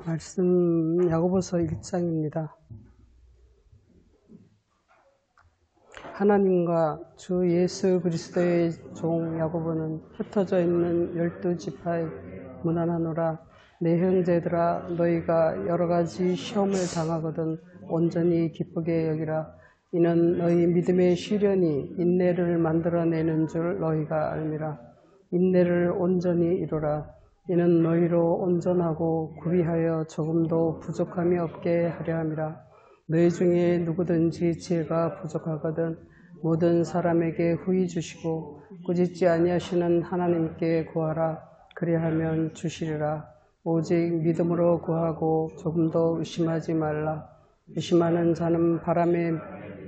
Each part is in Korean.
말씀 야고보서 1장입니다. 하나님과 주 예수 그리스도의 종 야고보는 흩어져 있는 12지파에 문안하노라. 내 형제들아, 너희가 여러 가지 시험을 당하거든 온전히 기쁘게 여기라. 이는 너희 믿음의 시련이 인내를 만들어내는 줄 너희가 알미라. 인내를 온전히 이루라. 이는 너희로 온전하고 구비하여 조금도 부족함이 없게 하려 함이라. 너희 중에 누구든지 지혜가 부족하거든 모든 사람에게 후히 주시고 꾸짖지 아니하시는 하나님께 구하라. 그리하면 주시리라. 오직 믿음으로 구하고 조금도 의심하지 말라. 의심하는 자는 바람에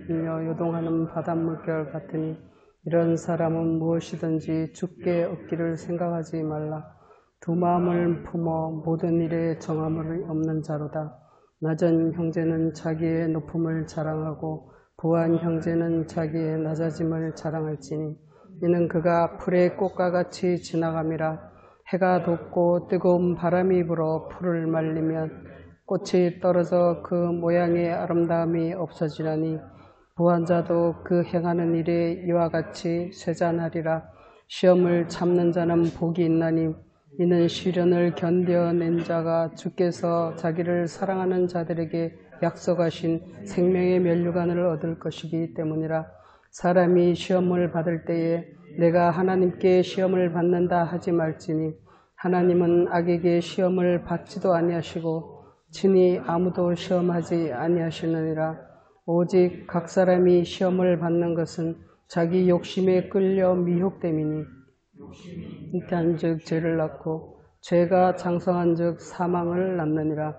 밀려 요동하는 바닷물결 같으니 이런 사람은 무엇이든지 죽게 얻기를 생각하지 말라. 두 마음을 품어 모든 일에 정함이 없는 자로다. 낮은 형제는 자기의 높음을 자랑하고 부한 형제는 자기의 낮아짐을 자랑할지니 이는 그가 풀의 꽃과 같이 지나감이라. 해가 돋고 뜨거운 바람이 불어 풀을 말리면 꽃이 떨어져 그 모양의 아름다움이 없어지나니 부한 자도 그 행하는 일에 이와 같이 쇠잔하리라. 시험을 참는 자는 복이 있나니 이는 시련을 견뎌낸 자가 주께서 자기를 사랑하는 자들에게 약속하신 생명의 면류관을 얻을 것이기 때문이라. 사람이 시험을 받을 때에 내가 하나님께 시험을 받는다 하지 말지니 하나님은 악에게 시험을 받지도 아니하시고 친히 아무도 시험하지 아니하시느니라. 오직 각 사람이 시험을 받는 것은 자기 욕심에 끌려 미혹됨이니 잉태한즉 죄를 낳고 죄가 장성한즉 사망을 낳느니라.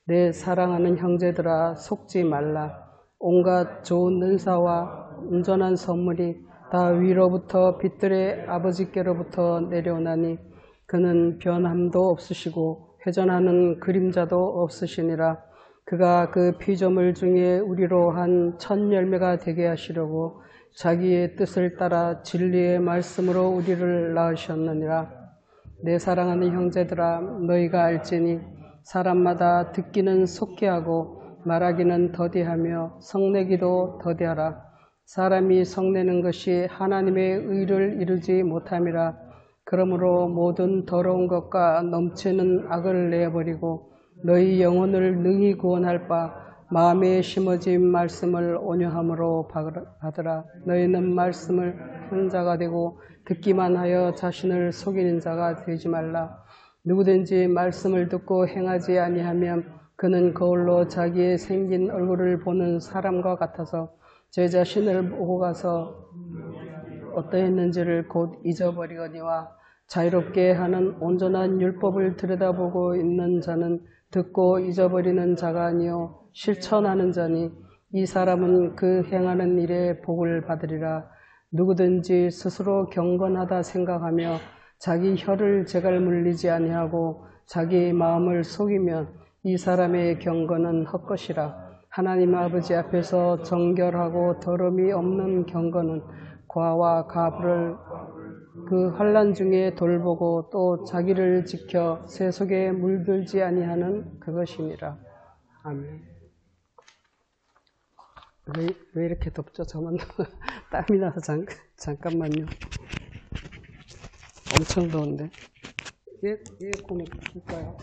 내 사랑하는 형제들아, 속지 말라. 온갖 좋은 은사와 온전한 선물이 다 위로부터 빛들의 아버지께로부터 내려오나니 그는 변함도 없으시고 회전하는 그림자도 없으시니라. 그가 그 피조물 중에 우리로 한 첫 열매가 되게 하시려고 자기의 뜻을 따라 진리의 말씀으로 우리를 낳으셨느니라. 내 사랑하는 형제들아, 너희가 알지니 사람마다 듣기는 속히 하고 말하기는 더디하며 성내기도 더디하라. 사람이 성내는 것이 하나님의 의를 이루지 못함이라. 그러므로 모든 더러운 것과 넘치는 악을 내어버리고 너희 영혼을 능히 구원할 바 마음에 심어진 말씀을 온유함으로 받으라. 너희는 말씀을 하는 자가 되고 듣기만 하여 자신을 속이는 자가 되지 말라. 누구든지 말씀을 듣고 행하지 아니하면 그는 거울로 자기의 생긴 얼굴을 보는 사람과 같아서 제 자신을 보고 가서 어떠했는지를 곧 잊어버리거니와 자유롭게 하는 온전한 율법을 들여다보고 있는 자는 듣고 잊어버리는 자가 아니요 실천하는 자니 이 사람은 그 행하는 일에 복을 받으리라. 누구든지 스스로 경건하다 생각하며 자기 혀를 제갈 물리지 아니하고 자기 마음을 속이면 이 사람의 경건은 헛것이라. 하나님 아버지 앞에서 정결하고 더러움이 없는 경건은 과와 가부를 그 환난 중에 돌보고 또 자기를 지켜 새 속에 물들지 아니하는 그것이니라. 아멘. 왜 이렇게 덥죠? 저만 땀이 나서 잠깐만요. 엄청 더운데. 에어컨을 킬까요?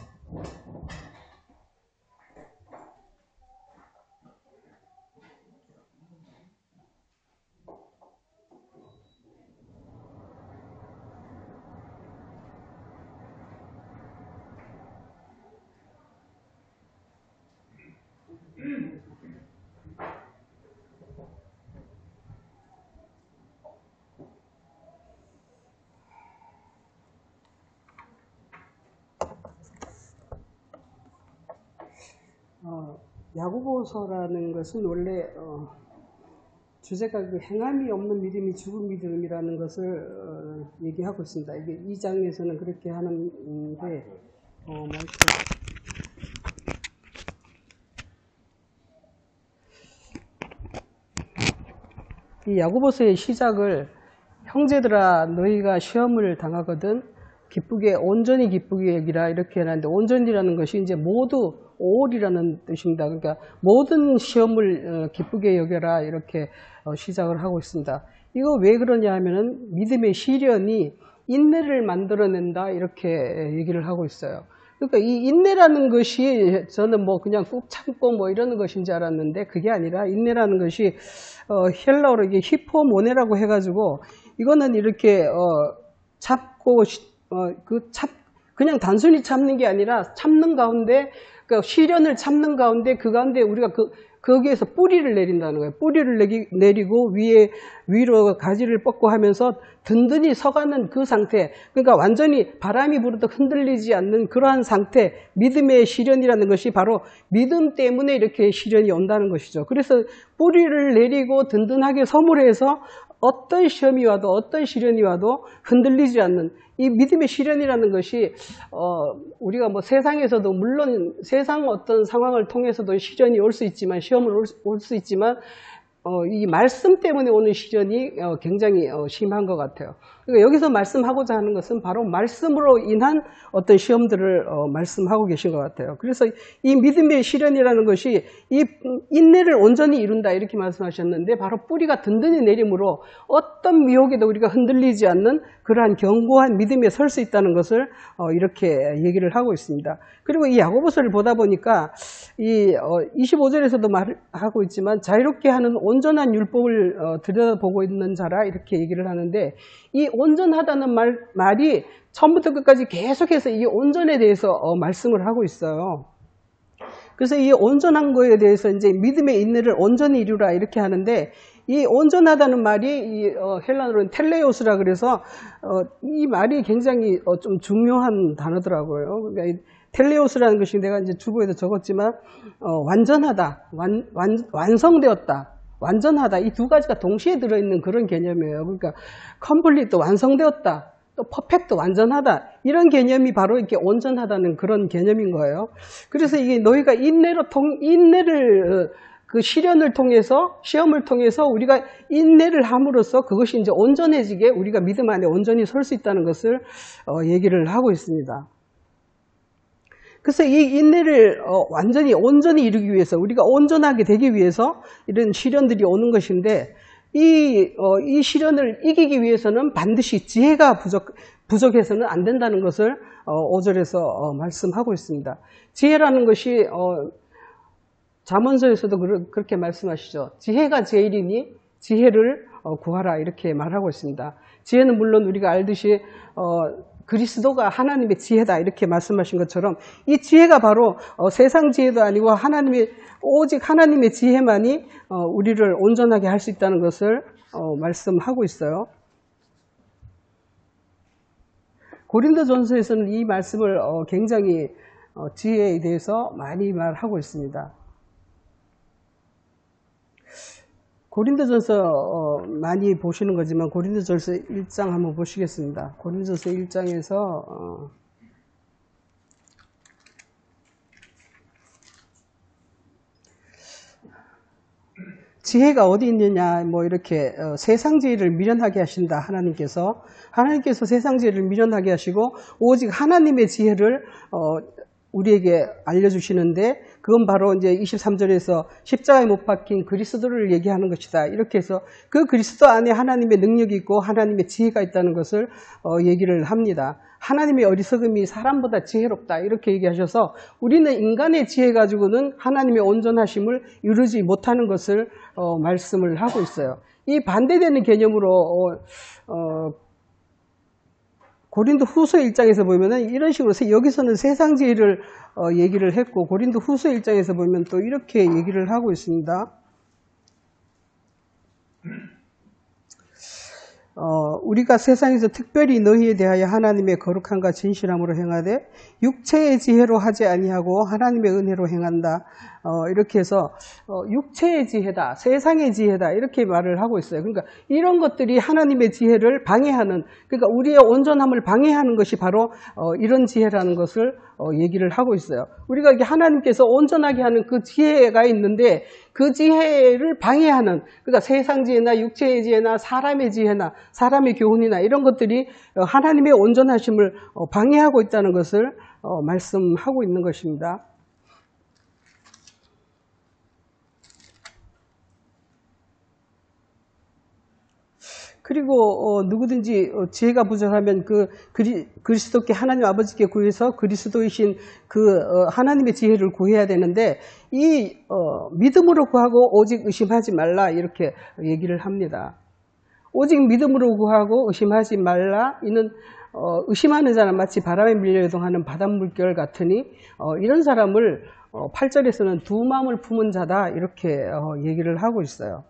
야고보서라는 것은 원래 주제가 그 행함이 없는 믿음이 죽은 믿음이라는 것을 얘기하고 있습니다. 이게 2장에서는 그렇게 하는데 이 야고보서의 시작을 형제들아 너희가 시험을 당하거든 기쁘게 온전히 기쁘게 여기라 이렇게 하는데 온전이라는 것이 이제 모두 all이라는 뜻입니다. 그러니까 모든 시험을 기쁘게 여겨라 이렇게 시작을 하고 있습니다. 이거 왜 그러냐 하면은 믿음의 시련이 인내를 만들어낸다 이렇게 얘기를 하고 있어요. 그러니까 이 인내라는 것이 저는 뭐 그냥 꾹 참고 뭐 이러는 것인 줄 알았는데 그게 아니라 인내라는 것이 헬라어로 이게 히포모네라고 해가지고 이거는 이렇게 참고 그냥 단순히 참는 게 아니라 참는 가운데 그러니까 시련을 참는 가운데 그 가운데 우리가 거기에서 뿌리를 내린다는 거예요. 뿌리를 내리고 위로 가지를 뻗고 하면서 든든히 서가는 그 상태. 그러니까 완전히 바람이 불어도 흔들리지 않는 그러한 상태. 믿음의 시련이라는 것이 바로 믿음 때문에 이렇게 시련이 온다는 것이죠. 그래서 뿌리를 내리고 든든하게 서물에 해서 어떤 시험이 와도 어떤 시련이 와도 흔들리지 않는 이 믿음의 시련이라는 것이 우리가 뭐 세상에서도 물론 세상 어떤 상황을 통해서도 시련이 올 수 있지만 시험을 올 수 있지만 이 말씀 때문에 오는 시련이 굉장히 심한 것 같아요. 그러니까 여기서 말씀하고자 하는 것은 바로 말씀으로 인한 어떤 시험들을 말씀하고 계신 것 같아요. 그래서 이 믿음의 시련이라는 것이 이 인내를 온전히 이룬다 이렇게 말씀하셨는데 바로 뿌리가 든든히 내림으로 어떤 미혹에도 우리가 흔들리지 않는 그러한 견고한 믿음에 설 수 있다는 것을 이렇게 얘기를 하고 있습니다. 그리고 이 야고보서를 보다 보니까 이 25절에서도 말하고 있지만 자유롭게 하는 온전한 율법을 들여다보고 있는 자라 이렇게 얘기를 하는데 이 온전하다는 말이 처음부터 끝까지 계속해서 이 온전에 대해서 말씀을 하고 있어요. 그래서 이 온전한 거에 대해서 이제 믿음의 인내를 온전히 이루라 이렇게 하는데 이 온전하다는 말이 이 헬라어로는 텔레오스라 그래서 이 말이 굉장히 좀 중요한 단어더라고요. 그러니까 텔레오스라는 것이 내가 이제 주보에도 적었지만 완전하다, 완성되었다. 완전하다. 이 두 가지가 동시에 들어있는 그런 개념이에요. 그러니까 컴플리트 완성되었다. 또 퍼펙트 완전하다. 이런 개념이 바로 이렇게 온전하다는 그런 개념인 거예요. 그래서 이게 너희가 인내를 그 시련을 통해서 시험을 통해서 우리가 인내를 함으로써 그것이 이제 온전해지게 우리가 믿음 안에 온전히 설 수 있다는 것을 얘기를 하고 있습니다. 그래서 이 인내를 완전히 온전히 이루기 위해서 우리가 온전하게 되기 위해서 이런 시련들이 오는 것인데 이 시련을 이기기 위해서는 반드시 지혜가 부족해서는 안 된다는 것을 5절에서 말씀하고 있습니다. 지혜라는 것이 잠언서에서도 그렇게 말씀하시죠. 지혜가 제일이니 지혜를 구하라 이렇게 말하고 있습니다. 지혜는 물론 우리가 알듯이 그리스도가 하나님의 지혜다 이렇게 말씀하신 것처럼 이 지혜가 바로 세상 지혜도 아니고 오직 하나님의 지혜만이 우리를 온전하게 할 수 있다는 것을 말씀하고 있어요. 고린도전서에서는 이 말씀을 굉장히 지혜에 대해서 많이 말하고 있습니다. 고린도전서 많이 보시는 거지만 고린도전서 1장 한번 보시겠습니다. 고린도전서 1장에서 지혜가 어디 있느냐 뭐 이렇게 세상 지혜를 미련하게 하신다. 하나님께서 세상 지혜를 미련하게 하시고 오직 하나님의 지혜를 우리에게 알려주시는데 그건 바로 이제 23절에서 십자가에 못 박힌 그리스도를 얘기하는 것이다. 이렇게 해서 그 그리스도 안에 하나님의 능력이 있고 하나님의 지혜가 있다는 것을 얘기를 합니다. 하나님의 어리석음이 사람보다 지혜롭다. 이렇게 얘기하셔서 우리는 인간의 지혜 가지고는 하나님의 온전하심을 이루지 못하는 것을 말씀을 하고 있어요. 이 반대되는 개념으로 고린도 후서 1장에서 보면은 이런 식으로 여기서는 세상 지혜를 얘기를 했고 고린도 후서 1장에서 보면 또 이렇게 얘기를 하고 있습니다. 우리가 세상에서 특별히 너희에 대하여 하나님의 거룩함과 진실함으로 행하되 육체의 지혜로 하지 아니하고 하나님의 은혜로 행한다. 이렇게 해서 육체의 지혜다, 세상의 지혜다 이렇게 말을 하고 있어요. 그러니까 이런 것들이 하나님의 지혜를 방해하는, 그러니까 우리의 온전함을 방해하는 것이 바로 이런 지혜라는 것을 얘기를 하고 있어요. 우리가 이게 하나님께서 온전하게 하는 그 지혜가 있는데 그 지혜를 방해하는, 그러니까 세상 지혜나 육체의 지혜나 사람의 지혜나 사람의 교훈이나 이런 것들이 하나님의 온전하심을 방해하고 있다는 것을 말씀하고 있는 것입니다. 그리고 누구든지 지혜가 부족하면 그 그리스도께 하나님 아버지께 구해서 그리스도이신 그 하나님의 지혜를 구해야 되는데 이 믿음으로 구하고 오직 의심하지 말라 이렇게 얘기를 합니다. 오직 믿음으로 구하고 의심하지 말라. 이는 의심하는 자는 마치 바람에 밀려 요동하는 바닷물결 같으니 이런 사람을 8절에서는 두 마음을 품은 자다 이렇게 얘기를 하고 있어요.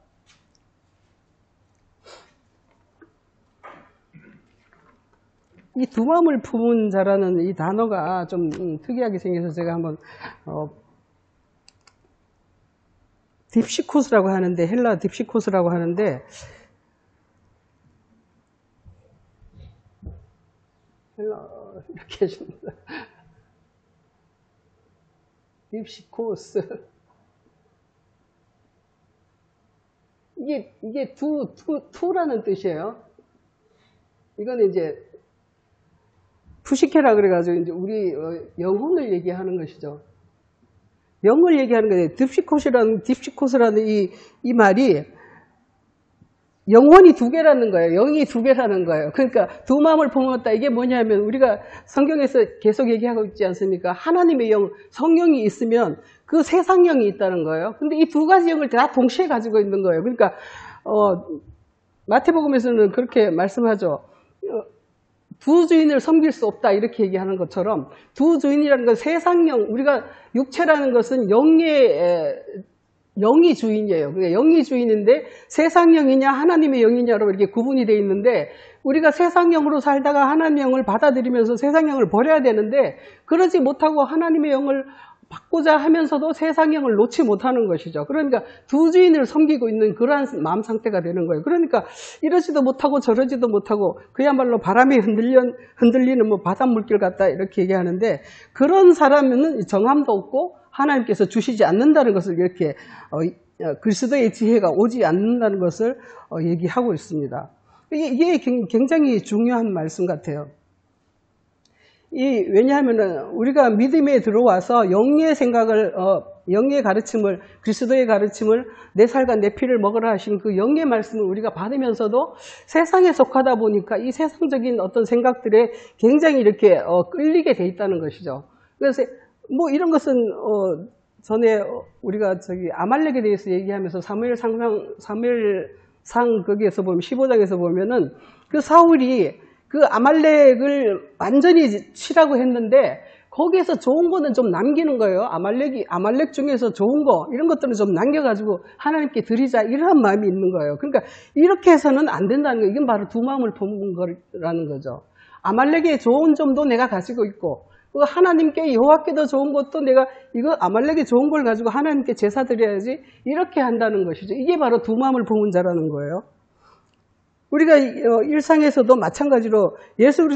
이 두 마음을 품은 자라는 이 단어가 좀 특이하게 생겨서 제가 한번 딥시코스라고 하는데 헬라 딥시코스라고 하는데 헬라 이렇게 해줍니다. 딥시코스 이게 투라는 뜻이에요. 이거는 이제 푸시케라 그래가지고 이제 우리 영혼을 얘기하는 것이죠. 영을 얘기하는 거예요. 딥시코스라는 이 말이 영혼이 두 개라는 거예요. 영이 두 개라는 거예요. 그러니까 두 마음을 품었다. 이게 뭐냐면 우리가 성경에서 계속 얘기하고 있지 않습니까? 하나님의 영, 성령이 있으면 그 세상령이 있다는 거예요. 근데 이 두 가지 영을 다 동시에 가지고 있는 거예요. 그러니까 마태복음에서는 그렇게 말씀하죠. 두 주인을 섬길 수 없다 이렇게 얘기하는 것처럼 두 주인이라는 건 세상령, 우리가 육체라는 것은 영이 주인이에요. 그러니까 영이 주인인데 세상령이냐 하나님의 영이냐로 이렇게 구분이 되어 있는데 우리가 세상령으로 살다가 하나님의 영을 받아들이면서 세상령을 버려야 되는데 그러지 못하고 하나님의 영을 받고자 하면서도 세상형을 놓지 못하는 것이죠. 그러니까 두 주인을 섬기고 있는 그러한 마음 상태가 되는 거예요. 그러니까 이러지도 못하고 저러지도 못하고 그야말로 바람에 흔들리는 뭐 바닷물길 같다 이렇게 얘기하는데 그런 사람은 정함도 없고 하나님께서 주시지 않는다는 것을 이렇게 그리스도의 지혜가 오지 않는다는 것을 얘기하고 있습니다. 이게 굉장히 중요한 말씀 같아요. 왜냐하면은 우리가 믿음에 들어와서 영의 생각을, 영의 가르침을, 그리스도의 가르침을 내 살과 내 피를 먹으라 하신 그 영의 말씀을 우리가 받으면서도 세상에 속하다 보니까 이 세상적인 어떤 생각들에 굉장히 이렇게 끌리게 돼 있다는 것이죠. 그래서 뭐 이런 것은 전에 우리가 아말렉에 대해서 얘기하면서 사무엘상 거기에서 보면 15장에서 보면은 그 사울이 그 아말렉을 완전히 치라고 했는데 거기에서 좋은 거는 좀 남기는 거예요. 아말렉 중에서 좋은 거 이런 것들은 좀 남겨가지고 하나님께 드리자 이런 마음이 있는 거예요. 그러니까 이렇게 해서는 안 된다는 거예요. 이건 바로 두 마음을 품은 거라는 거죠. 아말렉의 좋은 점도 내가 가지고 있고 하나님께 여호와께도 좋은 것도 내가 이거 아말렉의 좋은 걸 가지고 하나님께 제사 드려야지 이렇게 한다는 것이죠. 이게 바로 두 마음을 품은 자라는 거예요. 우리가 일상에서도 마찬가지로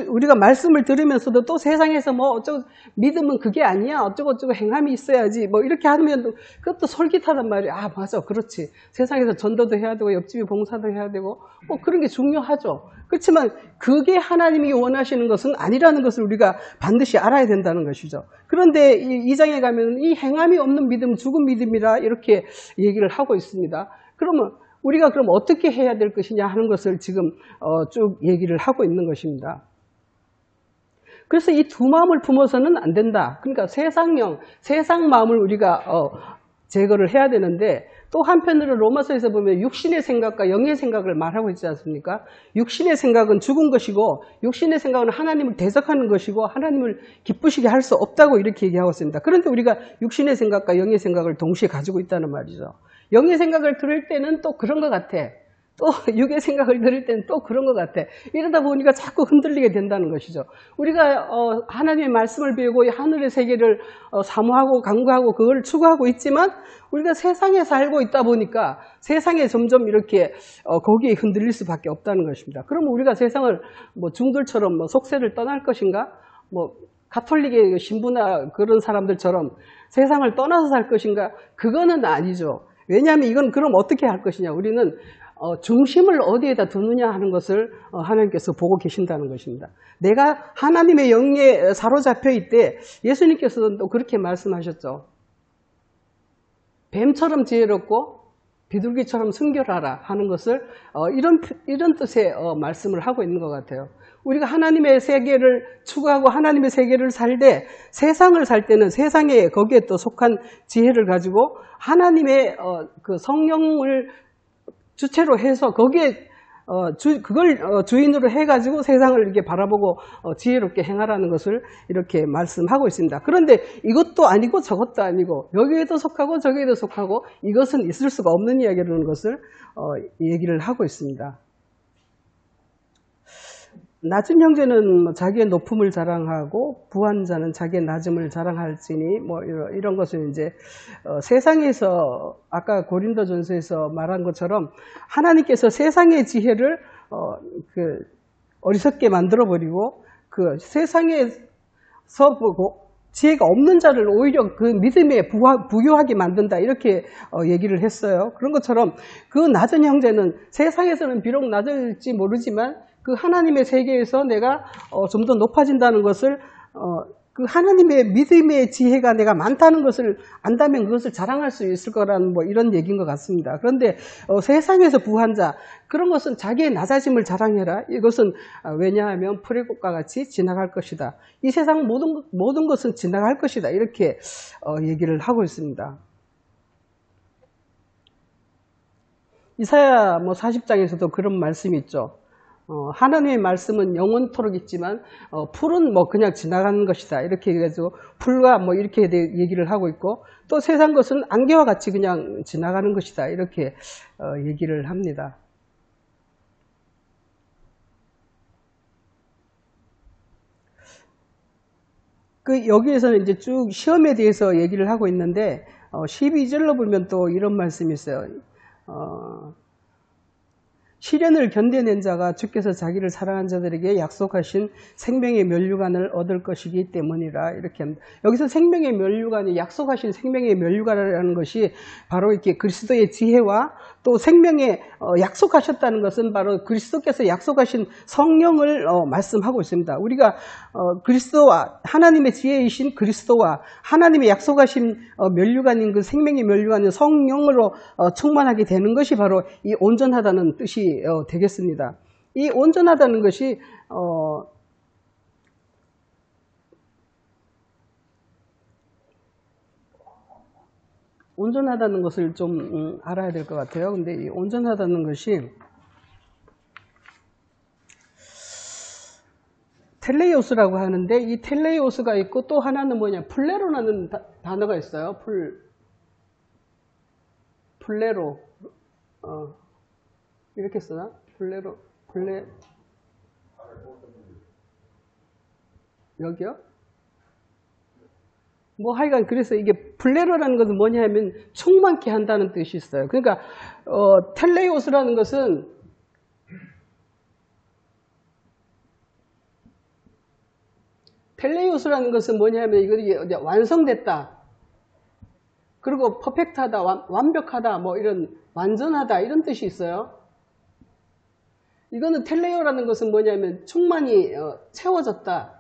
우리가 말씀을 들으면서도 또 세상에서 뭐 어쩌고 믿음은 그게 아니야 어쩌고저쩌고 행함이 있어야지 뭐 이렇게 하면 그것도 솔깃하단 말이에요. 아 맞아 그렇지 세상에서 전도도 해야 되고 옆집에 봉사도 해야 되고 뭐 그런 게 중요하죠. 그렇지만 그게 하나님이 원하시는 것은 아니라는 것을 우리가 반드시 알아야 된다는 것이죠. 그런데 이 장에 가면 이 행함이 없는 믿음 죽은 믿음이라 이렇게 얘기를 하고 있습니다. 그러면 우리가 그럼 어떻게 해야 될 것이냐 하는 것을 지금 쭉 얘기를 하고 있는 것입니다. 그래서 이 두 마음을 품어서는 안 된다. 그러니까 세상 마음을 우리가 제거를 해야 되는데 또 한편으로 로마서에서 보면 육신의 생각과 영의 생각을 말하고 있지 않습니까? 육신의 생각은 죽은 것이고 육신의 생각은 하나님을 대적하는 것이고 하나님을 기쁘시게 할 수 없다고 이렇게 얘기하고 있습니다. 그런데 우리가 육신의 생각과 영의 생각을 동시에 가지고 있다는 말이죠. 영의 생각을 들을 때는 또 그런 것 같아. 또 육의 생각을 들을 때는 또 그런 것 같아. 이러다 보니까 자꾸 흔들리게 된다는 것이죠. 우리가 하나님의 말씀을 배우고 하늘의 세계를 사모하고 강구하고 그걸 추구하고 있지만 우리가 세상에 살고 있다 보니까 세상에 점점 이렇게 거기에 흔들릴 수밖에 없다는 것입니다. 그러면 우리가 세상을 뭐 중들처럼 뭐 속세를 떠날 것인가? 뭐 가톨릭의 신부나 그런 사람들처럼 세상을 떠나서 살 것인가? 그거는 아니죠. 왜냐하면 이건 그럼 어떻게 할 것이냐. 우리는 중심을 어디에다 두느냐 하는 것을 하나님께서 보고 계신다는 것입니다. 내가 하나님의 영에 사로잡혀 있대. 예수님께서도 또 그렇게 말씀하셨죠. 뱀처럼 지혜롭고 비둘기처럼 순결하라 하는 것을 이런 뜻의 말씀을 하고 있는 것 같아요. 우리가 하나님의 세계를 추구하고 하나님의 세계를 살 때, 세상을 살 때는 세상에 거기에 또 속한 지혜를 가지고 하나님의 그 성령을 주체로 해서 거기에 그걸 주인으로 해가지고 세상을 이렇게 바라보고 지혜롭게 행하라는 것을 이렇게 말씀하고 있습니다. 그런데 이것도 아니고 저것도 아니고 여기에도 속하고 저기에도 속하고 이것은 있을 수가 없는 이야기라는 것을 얘기를 하고 있습니다. 낮은 형제는 자기의 높음을 자랑하고 부한 자는 자기의 낮음을 자랑할지니 뭐 이런 것을 이제 세상에서 아까 고린도전서에서 말한 것처럼 하나님께서 세상의 지혜를 어리석게 만들어 버리고 그 세상에서 지혜가 없는 자를 오히려 그 믿음에 부유하게 만든다 이렇게 얘기를 했어요. 그런 것처럼 그 낮은 형제는 세상에서는 비록 낮을지 모르지만 그 하나님의 세계에서 내가 좀 더 높아진다는 것을 그 하나님의 믿음의 지혜가 내가 많다는 것을 안다면 그것을 자랑할 수 있을 거라는 뭐 이런 얘기인 것 같습니다. 그런데 세상에서 부한 자 그런 것은 자기의 낮아짐을 자랑해라. 이것은 왜냐하면 풀의 꽃과 같이 지나갈 것이다. 이 세상 모든 것은 지나갈 것이다. 이렇게 얘기를 하고 있습니다. 이사야 40장에서도 그런 말씀이 있죠. 하나님의 말씀은 영원토록 있지만 풀은 뭐 그냥 지나가는 것이다 이렇게 해가지고 풀과 뭐 이렇게 얘기를 하고 있고 또 세상 것은 안개와 같이 그냥 지나가는 것이다 이렇게 얘기를 합니다. 여기에서는 이제 쭉 시험에 대해서 얘기를 하고 있는데 12절로 보면 또 이런 말씀이 있어요. 시련을 견뎌낸 자가 주께서 자기를 사랑한 자들에게 약속하신 생명의 면류관을 얻을 것이기 때문이라 이렇게 합니다. 여기서 생명의 면류관이 약속하신 생명의 면류관이라는 것이 바로 이렇게 그리스도의 지혜와 또 생명의 약속하셨다는 것은 바로 그리스도께서 약속하신 성령을 말씀하고 있습니다. 우리가 그리스도와 하나님의 지혜이신 그리스도와 하나님의 약속하신 면류관인 그 생명의 면류관인 성령으로 충만하게 되는 것이 바로 이 온전하다는 뜻이 되겠습니다. 이 온전하다는 것이 온전하다는 것을 좀 알아야 될 것 같아요. 근데 이 온전하다는 것이 텔레이오스라고 하는데 이 텔레이오스가 있고 또 하나는 뭐냐 플레로라는 단어가 있어요. 플레로 이렇게 쓰나? 플레 여기요? 뭐 하여간 그래서 이게 플레로라는 것은 뭐냐 하면 충만케 한다는 뜻이 있어요. 그러니까 텔레이오스라는 것은 뭐냐 하면 이게 완성됐다. 그리고 퍼펙트하다, 완벽하다, 뭐 이런 완전하다 이런 뜻이 있어요. 이거는 텔레오라는 것은 뭐냐면 충만히 채워졌다.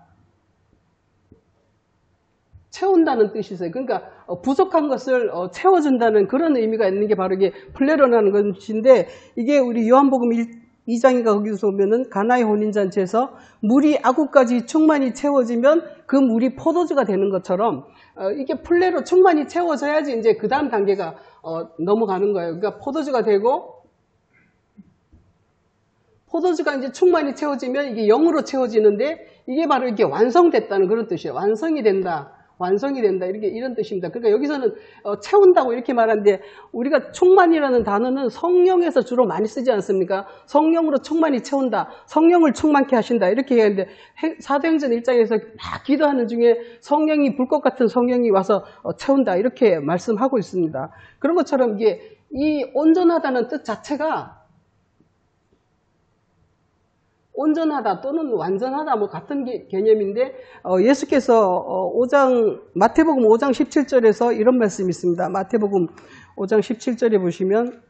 채운다는 뜻이 있어요. 그러니까 부족한 것을 채워준다는 그런 의미가 있는 게 바로 이게 플레로라는 것인데 이게 우리 요한복음 2장인가 거기서 보면은 가나의 혼인잔치에서 물이 아구까지 충만히 채워지면 그 물이 포도주가 되는 것처럼 이게 플레로 충만히 채워져야지 이제 그 다음 단계가 넘어가는 거예요. 그러니까 포도주가 되고 포도주가 이제 충만히 채워지면 이게 영으로 채워지는데 이게 바로 이게 완성됐다는 그런 뜻이에요. 완성이 된다. 이런 뜻입니다. 그러니까 여기서는 채운다고 이렇게 말하는데 우리가 충만이라는 단어는 성령에서 주로 많이 쓰지 않습니까? 성령으로 충만히 채운다. 성령을 충만케 하신다. 이렇게 얘기하는데 사도행전 1장에서 막 기도하는 중에 성령이 불꽃 같은 성령이 와서 채운다. 이렇게 말씀하고 있습니다. 그런 것처럼 이게 이 온전하다는 뜻 자체가 온전하다 또는 완전하다 뭐 같은 개념인데 예수께서 마태복음 5장 17절에서 이런 말씀이 있습니다. 마태복음 5장 17절에 보시면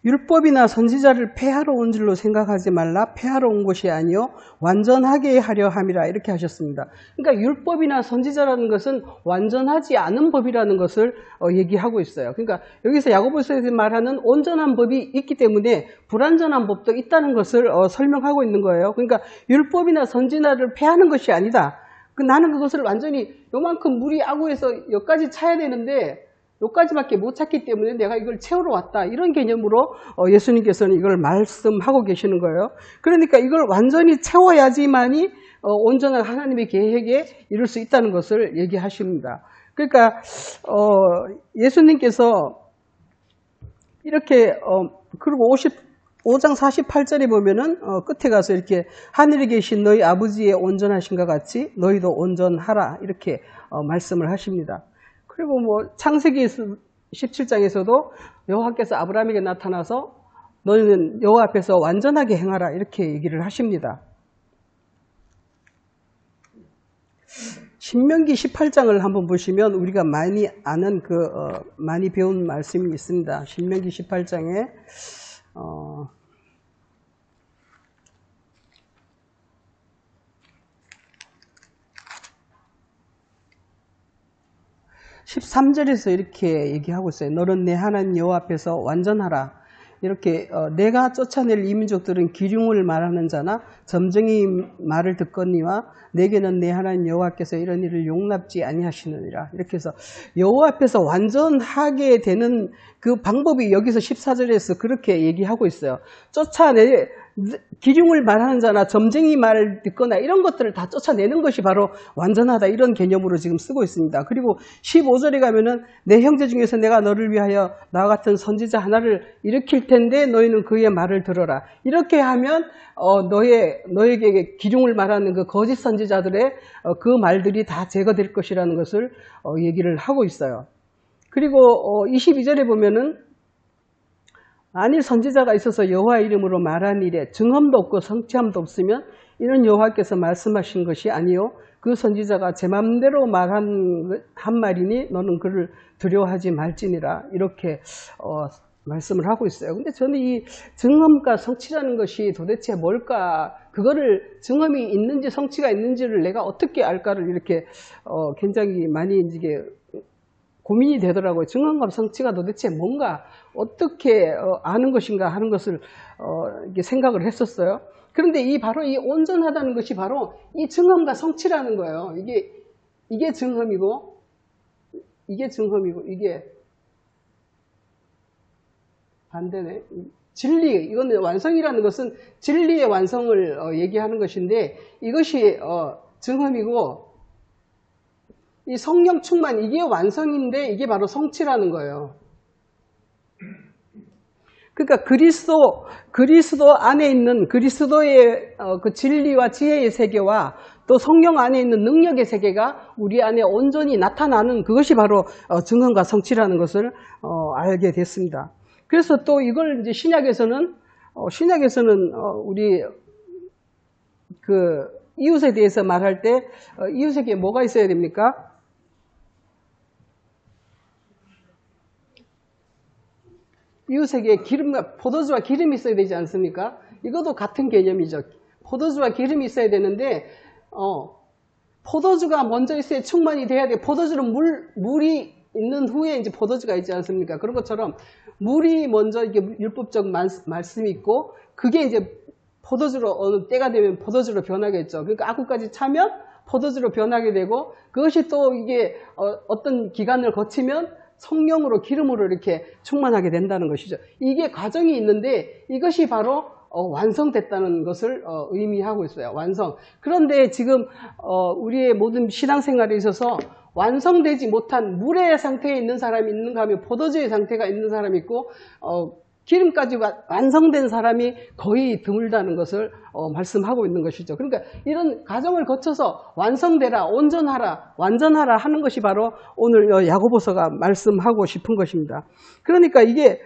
율법이나 선지자를 폐하러 온 줄로 생각하지 말라. 폐하러 온 것이 아니요 완전하게 하려 함이라. 이렇게 하셨습니다. 그러니까 율법이나 선지자라는 것은 완전하지 않은 법이라는 것을 얘기하고 있어요. 그러니까 여기서 야고보서에서 말하는 온전한 법이 있기 때문에 불완전한 법도 있다는 것을 설명하고 있는 거예요. 그러니까 율법이나 선지자를 폐하는 것이 아니다. 나는 그것을 완전히 요만큼 물이 아구에서 여기까지 차야 되는데 여기까지밖에 못 찼기 때문에 내가 이걸 채우러 왔다. 이런 개념으로 예수님께서는 이걸 말씀하고 계시는 거예요. 그러니까 이걸 완전히 채워야지만이 온전한 하나님의 계획에 이룰 수 있다는 것을 얘기하십니다. 그러니까 예수님께서 이렇게 그리고 5장 48절에 보면은 끝에 가서 이렇게 하늘에 계신 너희 아버지의 온전하신것 같이 너희도 온전하라 이렇게 말씀을 하십니다. 그리고 뭐 창세기 17장에서도 여호와께서 아브라함에게 나타나서 너희는 여호와 앞에서 완전하게 행하라 이렇게 얘기를 하십니다. 신명기 18장을 한번 보시면 우리가 많이 아는 많이 배운 말씀이 있습니다. 신명기 18장에 13절에서 이렇게 얘기하고 있어요. 너는 내 하나님 여호와 앞에서 완전하라. 이렇게 내가 쫓아낼 이 민족들은 기륭을 말하는 자나 점쟁이 말을 듣거니와 내게는 내 하나님 여호와께서 이런 일을 용납지 아니하시느니라. 이렇게 해서 여호와 앞에서 완전하게 되는 그 방법이 여기서 14절에서 그렇게 얘기하고 있어요. 기륭을 말하는 자나 점쟁이 말을 듣거나 이런 것들을 다 쫓아내는 것이 바로 완전하다 이런 개념으로 지금 쓰고 있습니다. 그리고 15절에 가면은 내 형제 중에서 내가 너를 위하여 나와 같은 선지자 하나를 일으킬 텐데 너희는 그의 말을 들어라. 이렇게 하면 너에게 기륭을 말하는 그 거짓 선지자들의 그 말들이 다 제거될 것이라는 것을 얘기를 하고 있어요. 그리고 22절에 보면은 만일 선지자가 있어서 여호와 이름으로 말한 일에 증언도 없고 성취함도 없으면 이는 여호와께서 말씀하신 것이 아니요 그 선지자가 제 맘대로 한 말이니 너는 그를 두려워하지 말지니라 이렇게 말씀을 하고 있어요. 근데 저는 이 증언과 성취라는 것이 도대체 뭘까? 그거를 증언이 있는지 성취가 있는지를 내가 어떻게 알까를 이렇게 굉장히 많이 이게 고민이 되더라고요. 증언과 성취가 도대체 뭔가 어떻게 아는 것인가 하는 것을 이렇게 생각을 했었어요. 그런데 바로 이 온전하다는 것이 바로 이 증언과 성취라는 거예요. 이게 증언이고 이게 반대네. 진리, 이거는 완성이라는 것은 진리의 완성을 얘기하는 것인데 이것이 증언이고 이 성령 충만, 이게 완성인데 이게 바로 성취라는 거예요. 그러니까 그리스도 안에 있는 그리스도의 그 진리와 지혜의 세계와 또 성령 안에 있는 능력의 세계가 우리 안에 온전히 나타나는 그것이 바로 증언과 성취라는 것을 알게 됐습니다. 그래서 또 이걸 이제 신약에서는 우리 그 이웃에 대해서 말할 때 이웃에게 뭐가 있어야 됩니까? 이웃에게 포도주와 기름이 있어야 되지 않습니까? 이것도 같은 개념이죠. 포도주와 기름이 있어야 되는데, 포도주가 먼저 있어야 충만이 돼야 돼. 포도주는 물이 있는 후에 이제 포도주가 있지 않습니까? 그런 것처럼 물이 먼저 이게 율법적 말씀이 있고, 그게 이제 포도주로 어느 때가 되면 포도주로 변하겠죠. 그러니까 아구까지 차면 포도주로 변하게 되고, 그것이 또 이게 어떤 기간을 거치면 성령으로 기름으로 이렇게 충만하게 된다는 것이죠. 이게 과정이 있는데 이것이 바로 완성됐다는 것을 의미하고 있어요. 완성. 그런데 지금 우리의 모든 신앙생활에 있어서 완성되지 못한 물의 상태에 있는 사람이 있는가 하면 포도주의 상태가 있는 사람이 있고 기름까지 완성된 사람이 거의 드물다는 것을 말씀하고 있는 것이죠. 그러니까 이런 과정을 거쳐서 완성되라, 온전하라, 완전하라 하는 것이 바로 오늘 야고보서가 말씀하고 싶은 것입니다. 그러니까 이게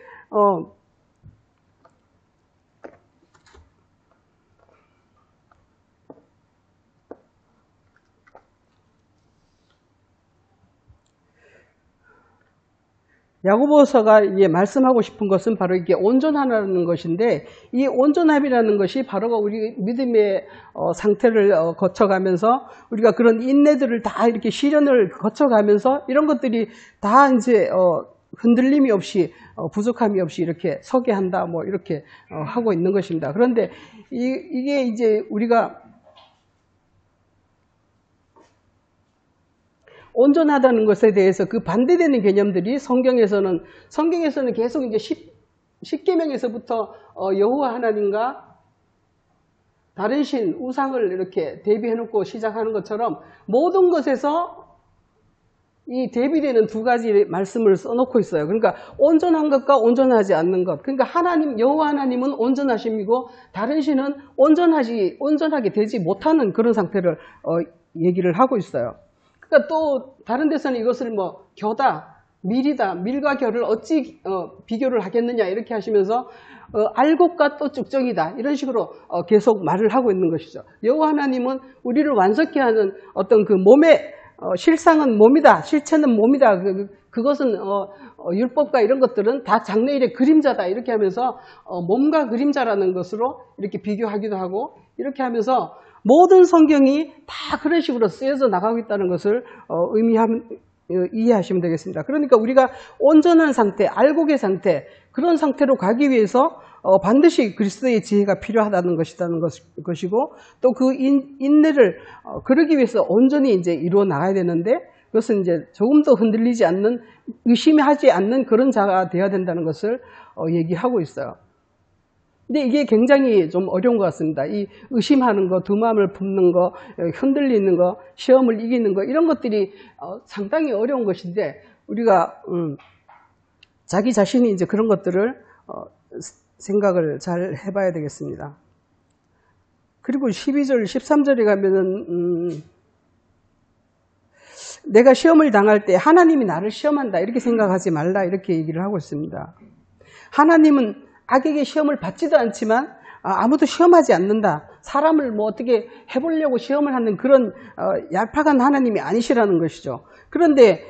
야고보서가 이게 말씀하고 싶은 것은 바로 이게 온전하라는 것인데, 이 온전함이라는 것이 바로 우리 믿음의 상태를 거쳐가면서 우리가 그런 인내들을 다 이렇게 시련을 거쳐가면서 이런 것들이 다 이제 흔들림이 없이 부족함이 없이 이렇게 서게 한다, 뭐 이렇게 하고 있는 것입니다. 그런데 이게 이제 우리가 온전하다는 것에 대해서 그 반대되는 개념들이 성경에서는 계속 이제 10계명에서부터 여호와 하나님과 다른 신, 우상을 이렇게 대비해놓고 시작하는 것처럼 모든 것에서 이 대비되는 두 가지 말씀을 써놓고 있어요. 그러니까 온전한 것과 온전하지 않는 것. 그러니까 여호와 하나님은 온전하심이고 다른 신은 온전하게 되지 못하는 그런 상태를 얘기를 하고 있어요. 그러니까 또 다른 데서는 이것을 뭐 겨다, 밀이다, 밀과 겨를 어찌 비교를 하겠느냐 이렇게 하시면서 알곡과 또 쭉정이다 이런 식으로 계속 말을 하고 있는 것이죠. 여호와 하나님은 우리를 완전케 하는 어떤 그 몸의 실상은 몸이다, 실체는 몸이다. 그것은 율법과 이런 것들은 다 장래일의 그림자다 이렇게 하면서 몸과 그림자라는 것으로 이렇게 비교하기도 하고 이렇게 하면서 모든 성경이 다 그런 식으로 쓰여져 나가고 있다는 것을 이해하시면 되겠습니다. 그러니까 우리가 온전한 상태, 알곡의 상태, 그런 상태로 가기 위해서 반드시 그리스도의 지혜가 필요하다는 것이고 또 그 인내를 그러기 위해서 온전히 이제 이루어 나가야 되는데 그것은 이제 조금 더 흔들리지 않는, 의심하지 않는 그런 자가 되어야 된다는 것을 얘기하고 있어요. 근데 이게 굉장히 좀 어려운 것 같습니다. 이 의심하는 거, 두 마음을 품는 거, 흔들리는 거, 시험을 이기는 거 이런 것들이 상당히 어려운 것인데 우리가 자기 자신이 이제 그런 것들을 생각을 잘 해봐야 되겠습니다. 그리고 12절, 13절에 가면은 내가 시험을 당할 때 하나님이 나를 시험한다 이렇게 생각하지 말라 이렇게 얘기를 하고 있습니다. 하나님은 악에게 시험을 받지도 않지만 아무도 시험하지 않는다. 사람을 뭐 어떻게 해보려고 시험을 하는 그런 얄팍한 하나님이 아니시라는 것이죠. 그런데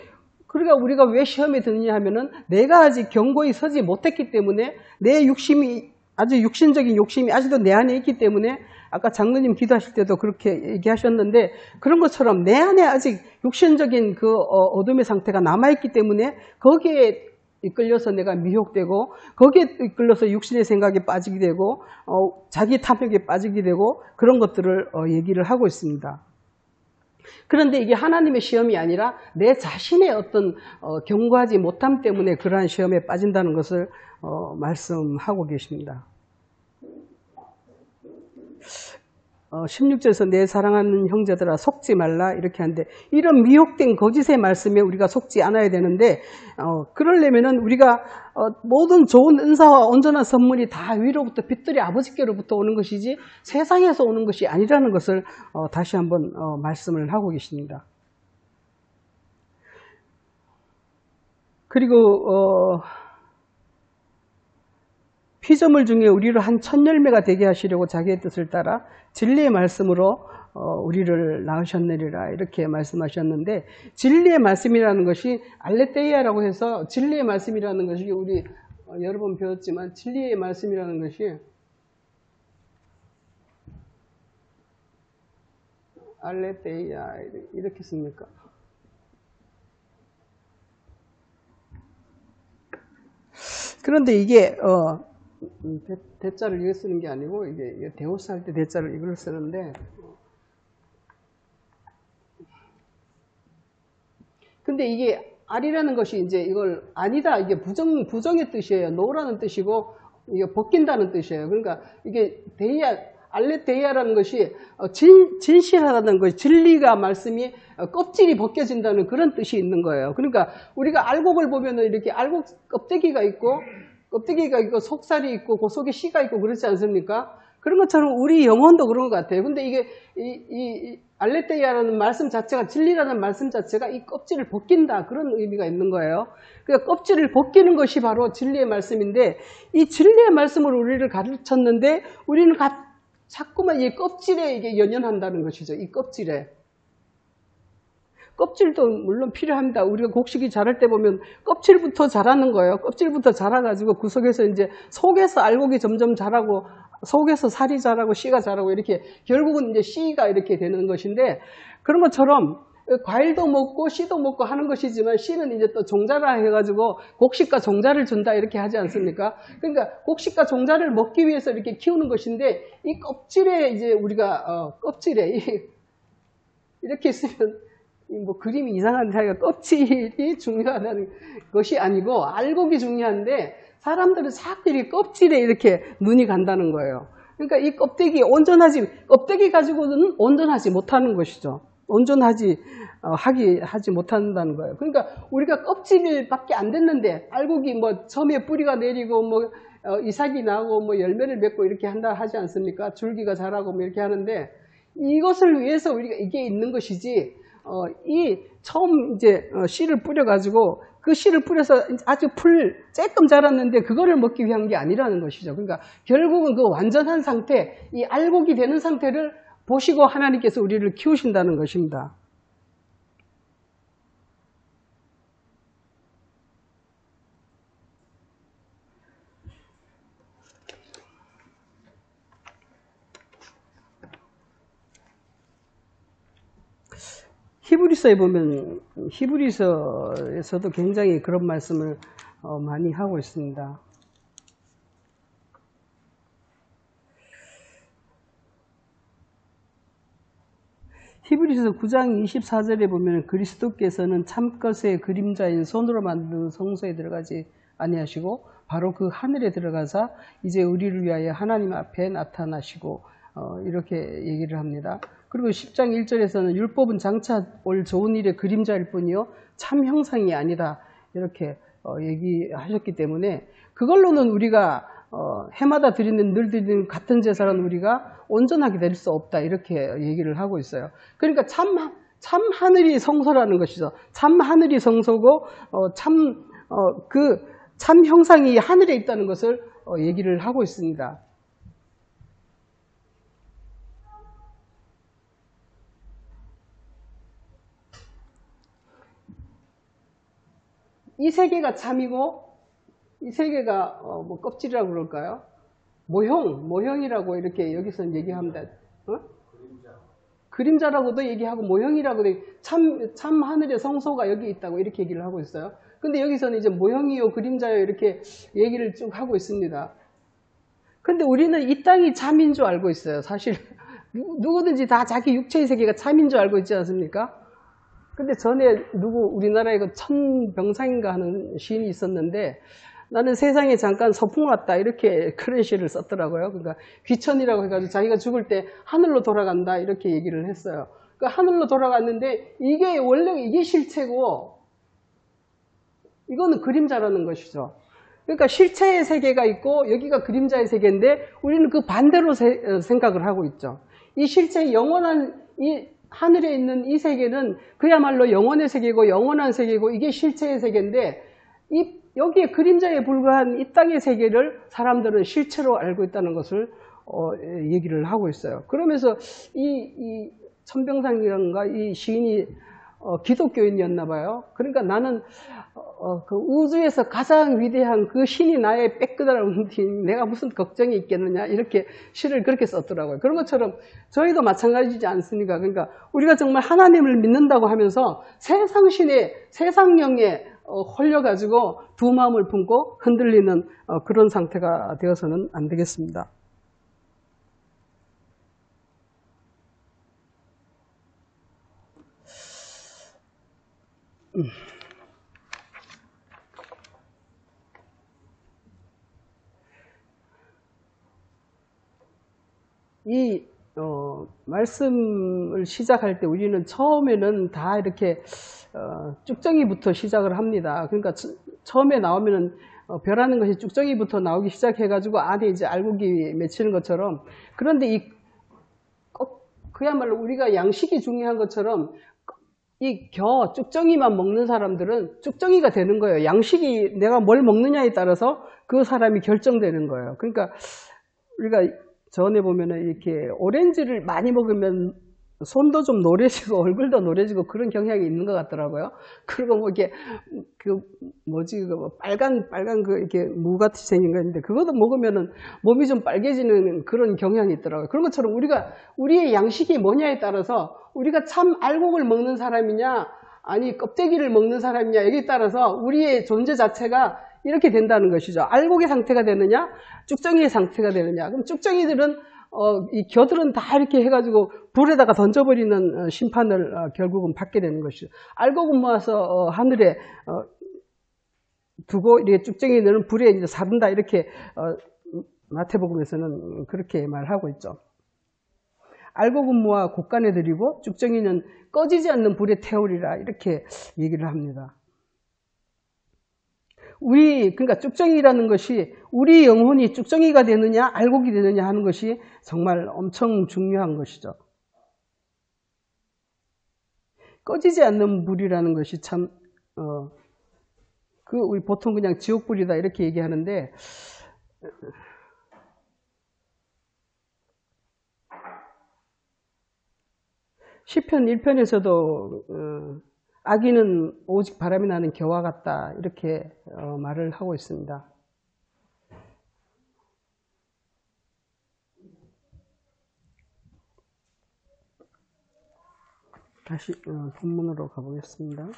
그러니까 우리가 왜 시험에 드느냐 하면은 내가 아직 견고히 서지 못했기 때문에 내 욕심이 아주 육신적인 욕심이 아직도 내 안에 있기 때문에 아까 장로님 기도하실 때도 그렇게 얘기하셨는데 그런 것처럼 내 안에 아직 육신적인 그 어둠의 상태가 남아있기 때문에 거기에 이끌려서 내가 미혹되고 거기에 이끌려서 육신의 생각에 빠지게 되고 자기 탐욕에 빠지게 되고 그런 것들을 얘기를 하고 있습니다. 그런데 이게 하나님의 시험이 아니라 내 자신의 어떤 견고하지 못함 때문에 그러한 시험에 빠진다는 것을 말씀하고 계십니다. 16절에서 내 사랑하는 형제들아 속지 말라 이렇게 하는데 이런 미혹된 거짓의 말씀에 우리가 속지 않아야 되는데 그러려면은 우리가 모든 좋은 은사와 온전한 선물이 다 위로부터 빛들이 아버지께로부터 오는 것이지 세상에서 오는 것이 아니라는 것을 다시 한번 말씀을 하고 계십니다. 그리고 피조물 중에 우리를 한 첫 열매가 되게 하시려고 자기의 뜻을 따라 진리의 말씀으로 우리를 낳으셨느니라 이렇게 말씀하셨는데 진리의 말씀이라는 것이 알레테이아라고 해서 진리의 말씀이라는 것이 우리 여러 번 배웠지만 진리의 말씀이라는 것이 알레테이아 이렇게 씁니까? 그런데 이게 대자를 이거 쓰는 게 아니고 이게 데오스 할 때 대자를 이걸 쓰는데 근데 이게 알이라는 것이 이제 이걸 아니다 이게 부정의 뜻이에요. 노라는 뜻이고 이게 벗긴다는 뜻이에요. 그러니까 이게 알레데이아라는 것이 진실하다는 것이 진리가 말씀이 껍질이 벗겨진다는 그런 뜻이 있는 거예요. 그러니까 우리가 알곡을 보면은 이렇게 알곡 껍데기가 있고 속살이 있고 그 속에 씨가 있고 그렇지 않습니까? 그런 것처럼 우리 영혼도 그런 것 같아요. 근데 이게 이 알레테이아라는 말씀 자체가 진리라는 말씀 자체가 이 껍질을 벗긴다 그런 의미가 있는 거예요. 그러니까 껍질을 벗기는 것이 바로 진리의 말씀인데 이 진리의 말씀으로 우리를 가르쳤는데 우리는 자꾸만 이 껍질에 이게 연연한다는 것이죠. 이 껍질에. 껍질도 물론 필요합니다. 우리가 곡식이 자랄 때 보면 껍질부터 자라는 거예요. 껍질부터 자라가지고 그 속에서 이제 속에서 알곡이 점점 자라고 속에서 살이 자라고 씨가 자라고 이렇게 결국은 이제 씨가 이렇게 되는 것인데 그런 것처럼 과일도 먹고 씨도 먹고 하는 것이지만 씨는 이제 또 종자라 해가지고 곡식과 종자를 준다 이렇게 하지 않습니까? 그러니까 곡식과 종자를 먹기 위해서 이렇게 키우는 것인데 이 껍질에 이제 우리가 껍질에 이렇게 있으면 뭐 그림이 이상한데 자기가 껍질이 중요하다는 것이 아니고 알곡이 중요한데 사람들은 자꾸 이렇게 껍질에 이렇게 눈이 간다는 거예요. 그러니까 이 껍데기 가지고는 온전하지 못하는 것이죠. 온전하지 하지 못한다는 거예요. 그러니까 우리가 껍질밖에 안 됐는데 알곡이 뭐 처음에 뿌리가 내리고 뭐 이삭이 나고 뭐 열매를 맺고 이렇게 한다 하지 않습니까? 줄기가 자라고 뭐 이렇게 하는데 이것을 위해서 우리가 이게 있는 것이지 이 처음 이제 씨를 뿌려가지고 그 씨를 뿌려서 아주 쬐끔 자랐는데 그거를 먹기 위한 게 아니라는 것이죠. 그러니까 결국은 그 완전한 상태, 이 알곡이 되는 상태를 보시고 하나님께서 우리를 키우신다는 것입니다. 히브리서에 보면 히브리서에서도 굉장히 그런 말씀을 많이 하고 있습니다. 히브리서 9장 24절에 보면 그리스도께서는 참것의 그림자인 손으로 만든 성소에 들어가지 아니하시고 바로 그 하늘에 들어가사 이제 우리를 위하여 하나님 앞에 나타나시고 이렇게 얘기를 합니다. 그리고 10장 1절에서는 율법은 장차 올 좋은 일의 그림자일 뿐이요 참 형상이 아니다 이렇게 얘기하셨기 때문에 그걸로는 우리가 해마다 늘 드리는 같은 제사는 우리가 온전하게 될 수 없다 이렇게 얘기를 하고 있어요. 그러니까 참 하늘이 성소라는 것이죠. 참 하늘이 성소고 참 형상이 하늘에 있다는 것을 얘기를 하고 있습니다. 이 세계가 참이고 이 세계가 뭐 껍질이라고 그럴까요? 모형이라고 이렇게 여기서는 얘기합니다. 그림자라고도 얘기하고 모형이라고도 참 하늘의 성소가 여기 있다고 이렇게 얘기를 하고 있어요. 근데 여기서는 이제 모형이요 그림자요 이렇게 얘기를 쭉 하고 있습니다. 근데 우리는 이 땅이 참인 줄 알고 있어요. 사실 누구든지 다 자기 육체의 세계가 참인 줄 알고 있지 않습니까? 근데 전에 우리나라에 그 천병상인가 하는 시인이 있었는데 나는 세상에 잠깐 서풍 왔다 이렇게 그런 시를 썼더라고요. 그러니까 귀천이라고 해가지고 자기가 죽을 때 하늘로 돌아간다 이렇게 얘기를 했어요. 그 하늘로 돌아갔는데 이게 원래 이게 실체고 이거는 그림자라는 것이죠. 그러니까 실체의 세계가 있고 여기가 그림자의 세계인데 우리는 그 반대로 생각을 하고 있죠. 이 실체의 영원한 이 하늘에 있는 이 세계는 그야말로 영원의 세계고 영원한 세계고 이게 실체의 세계인데 여기에 그림자에 불과한 이 땅의 세계를 사람들은 실체로 알고 있다는 것을 얘기를 하고 있어요. 그러면서 이 천병상이란가 이 시인이 기독교인이었나 봐요. 그러니까 나는 그 우주에서 가장 위대한 그 신이 나의 빽끄다라는 내가 무슨 걱정이 있겠느냐 이렇게 시를 그렇게 썼더라고요. 그런 것처럼 저희도 마찬가지지 않습니까? 그러니까 우리가 정말 하나님을 믿는다고 하면서 세상령에 홀려가지고 두 마음을 품고 흔들리는 그런 상태가 되어서는 안 되겠습니다. 이 말씀을 시작할 때 우리는 처음에는 다 이렇게 쭉정이부터 시작을 합니다. 그러니까 처음에 나오면은 별하는 것이 쭉정이부터 나오기 시작해가지고 안에 이제 알곡이 맺히는 것처럼 그런데 그야말로 우리가 양식이 중요한 것처럼 이 쭉정이만 먹는 사람들은 쭉정이가 되는 거예요. 양식이 내가 뭘 먹느냐에 따라서 그 사람이 결정되는 거예요. 그러니까 우리가 전에 보면은 이렇게 오렌지를 많이 먹으면 손도 좀 노래지고 얼굴도 노래지고 그런 경향이 있는 것 같더라고요. 그리고 뭐 이게 빨간 이렇게 무같이 생긴 거 있는데 그것도 먹으면은 몸이 좀 빨개지는 그런 경향이 있더라고요. 그런 것처럼 우리의 양식이 뭐냐에 따라서 우리가 참 알곡을 먹는 사람이냐 아니 껍데기를 먹는 사람이냐 여기에 따라서 우리의 존재 자체가 이렇게 된다는 것이죠. 알곡의 상태가 되느냐 쭉정이의 상태가 되느냐. 그럼 쭉정이들은 이 겨들은 다 이렇게 해가지고 불에다가 던져버리는 심판을 결국은 받게 되는 것이죠. 알곡은 모아서 하늘에 두고 이렇게 쭉정이들은 불에 이제 사른다 이렇게 마태복음에서는 그렇게 말하고 있죠. 알곡은 모아 곡간에 들이고 쭉정이는 꺼지지 않는 불에 태우리라 이렇게 얘기를 합니다. 그러니까 쭉정이라는 것이 우리 영혼이 쭉정이가 되느냐 알곡이 되느냐 하는 것이 정말 엄청 중요한 것이죠. 꺼지지 않는 불이라는 것이 참 우리 보통 그냥 지옥불이다 이렇게 얘기하는데 시편 1편에서도 악인은 오직 바람이 나는 겨와 같다 이렇게 말을 하고 있습니다. 다시 본문으로 가보겠습니다.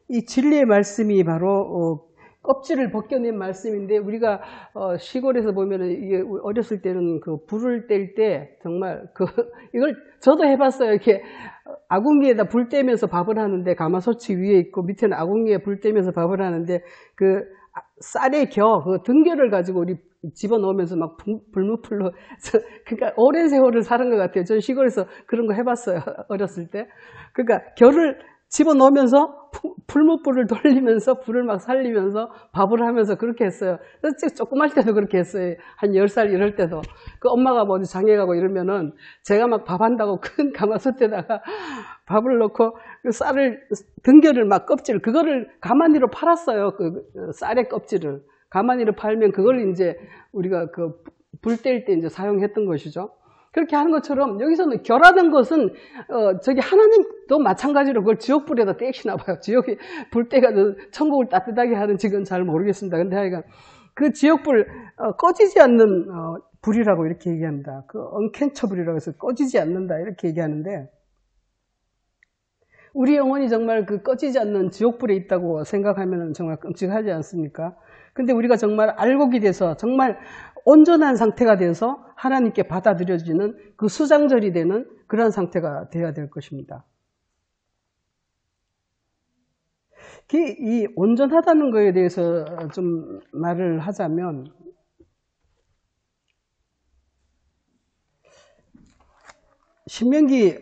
이 진리의 말씀이 바로 껍질을 벗겨낸 말씀인데 우리가 시골에서 보면은 이게 어렸을 때는 그 불을 뗄 때 정말 이걸 저도 해봤어요. 이렇게 아궁이에다 불 떼면서 밥을 하는데 가마솥이 위에 있고 밑에는 아궁이에 불 떼면서 밥을 하는데 그 쌀의 그 등겨를 가지고 우리 집어넣으면서 막 불무풀로 그러니까 오랜 세월을 사는 것 같아요. 저는 시골에서 그런 거 해봤어요. 어렸을 때. 그러니까 겨를 집어넣으면서 풀무불을 돌리면서 불을 막 살리면서 밥을 하면서 그렇게 했어요. 조그만 때도 그렇게 했어요. 한 10살 이럴 때도. 그 엄마가 뭐 어디 장에 가고 이러면은 제가 막 밥한다고 큰 가마솥에다가 밥을 넣고 그 쌀을 등겨를 막 그거를 가마니로 팔았어요. 그 쌀의 껍질을. 가마니로 팔면 그걸 이제 우리가 불 뗄 때 이제 사용했던 것이죠. 그렇게 하는 것처럼 여기서는 결하는 것은 저기 하나님도 마찬가지로 그걸 지옥불에다 떼시나 봐요. 지옥이 불때가 천국을 따뜻하게 하는지는 잘 모르겠습니다. 근데 하여간 그 지옥불 꺼지지 않는 불이라고 이렇게 얘기합니다. 그 언캔처불이라고 해서 꺼지지 않는다 이렇게 얘기하는데 우리 영혼이 정말 그 꺼지지 않는 지옥불에 있다고 생각하면 정말 끔찍하지 않습니까? 근데 우리가 정말 알곡이 돼서 정말 온전한 상태가 돼서 하나님께 받아들여지는 그 수장절이 되는 그런 상태가 되어야 될 것입니다. 이 온전하다는 것에 대해서 좀 말을 하자면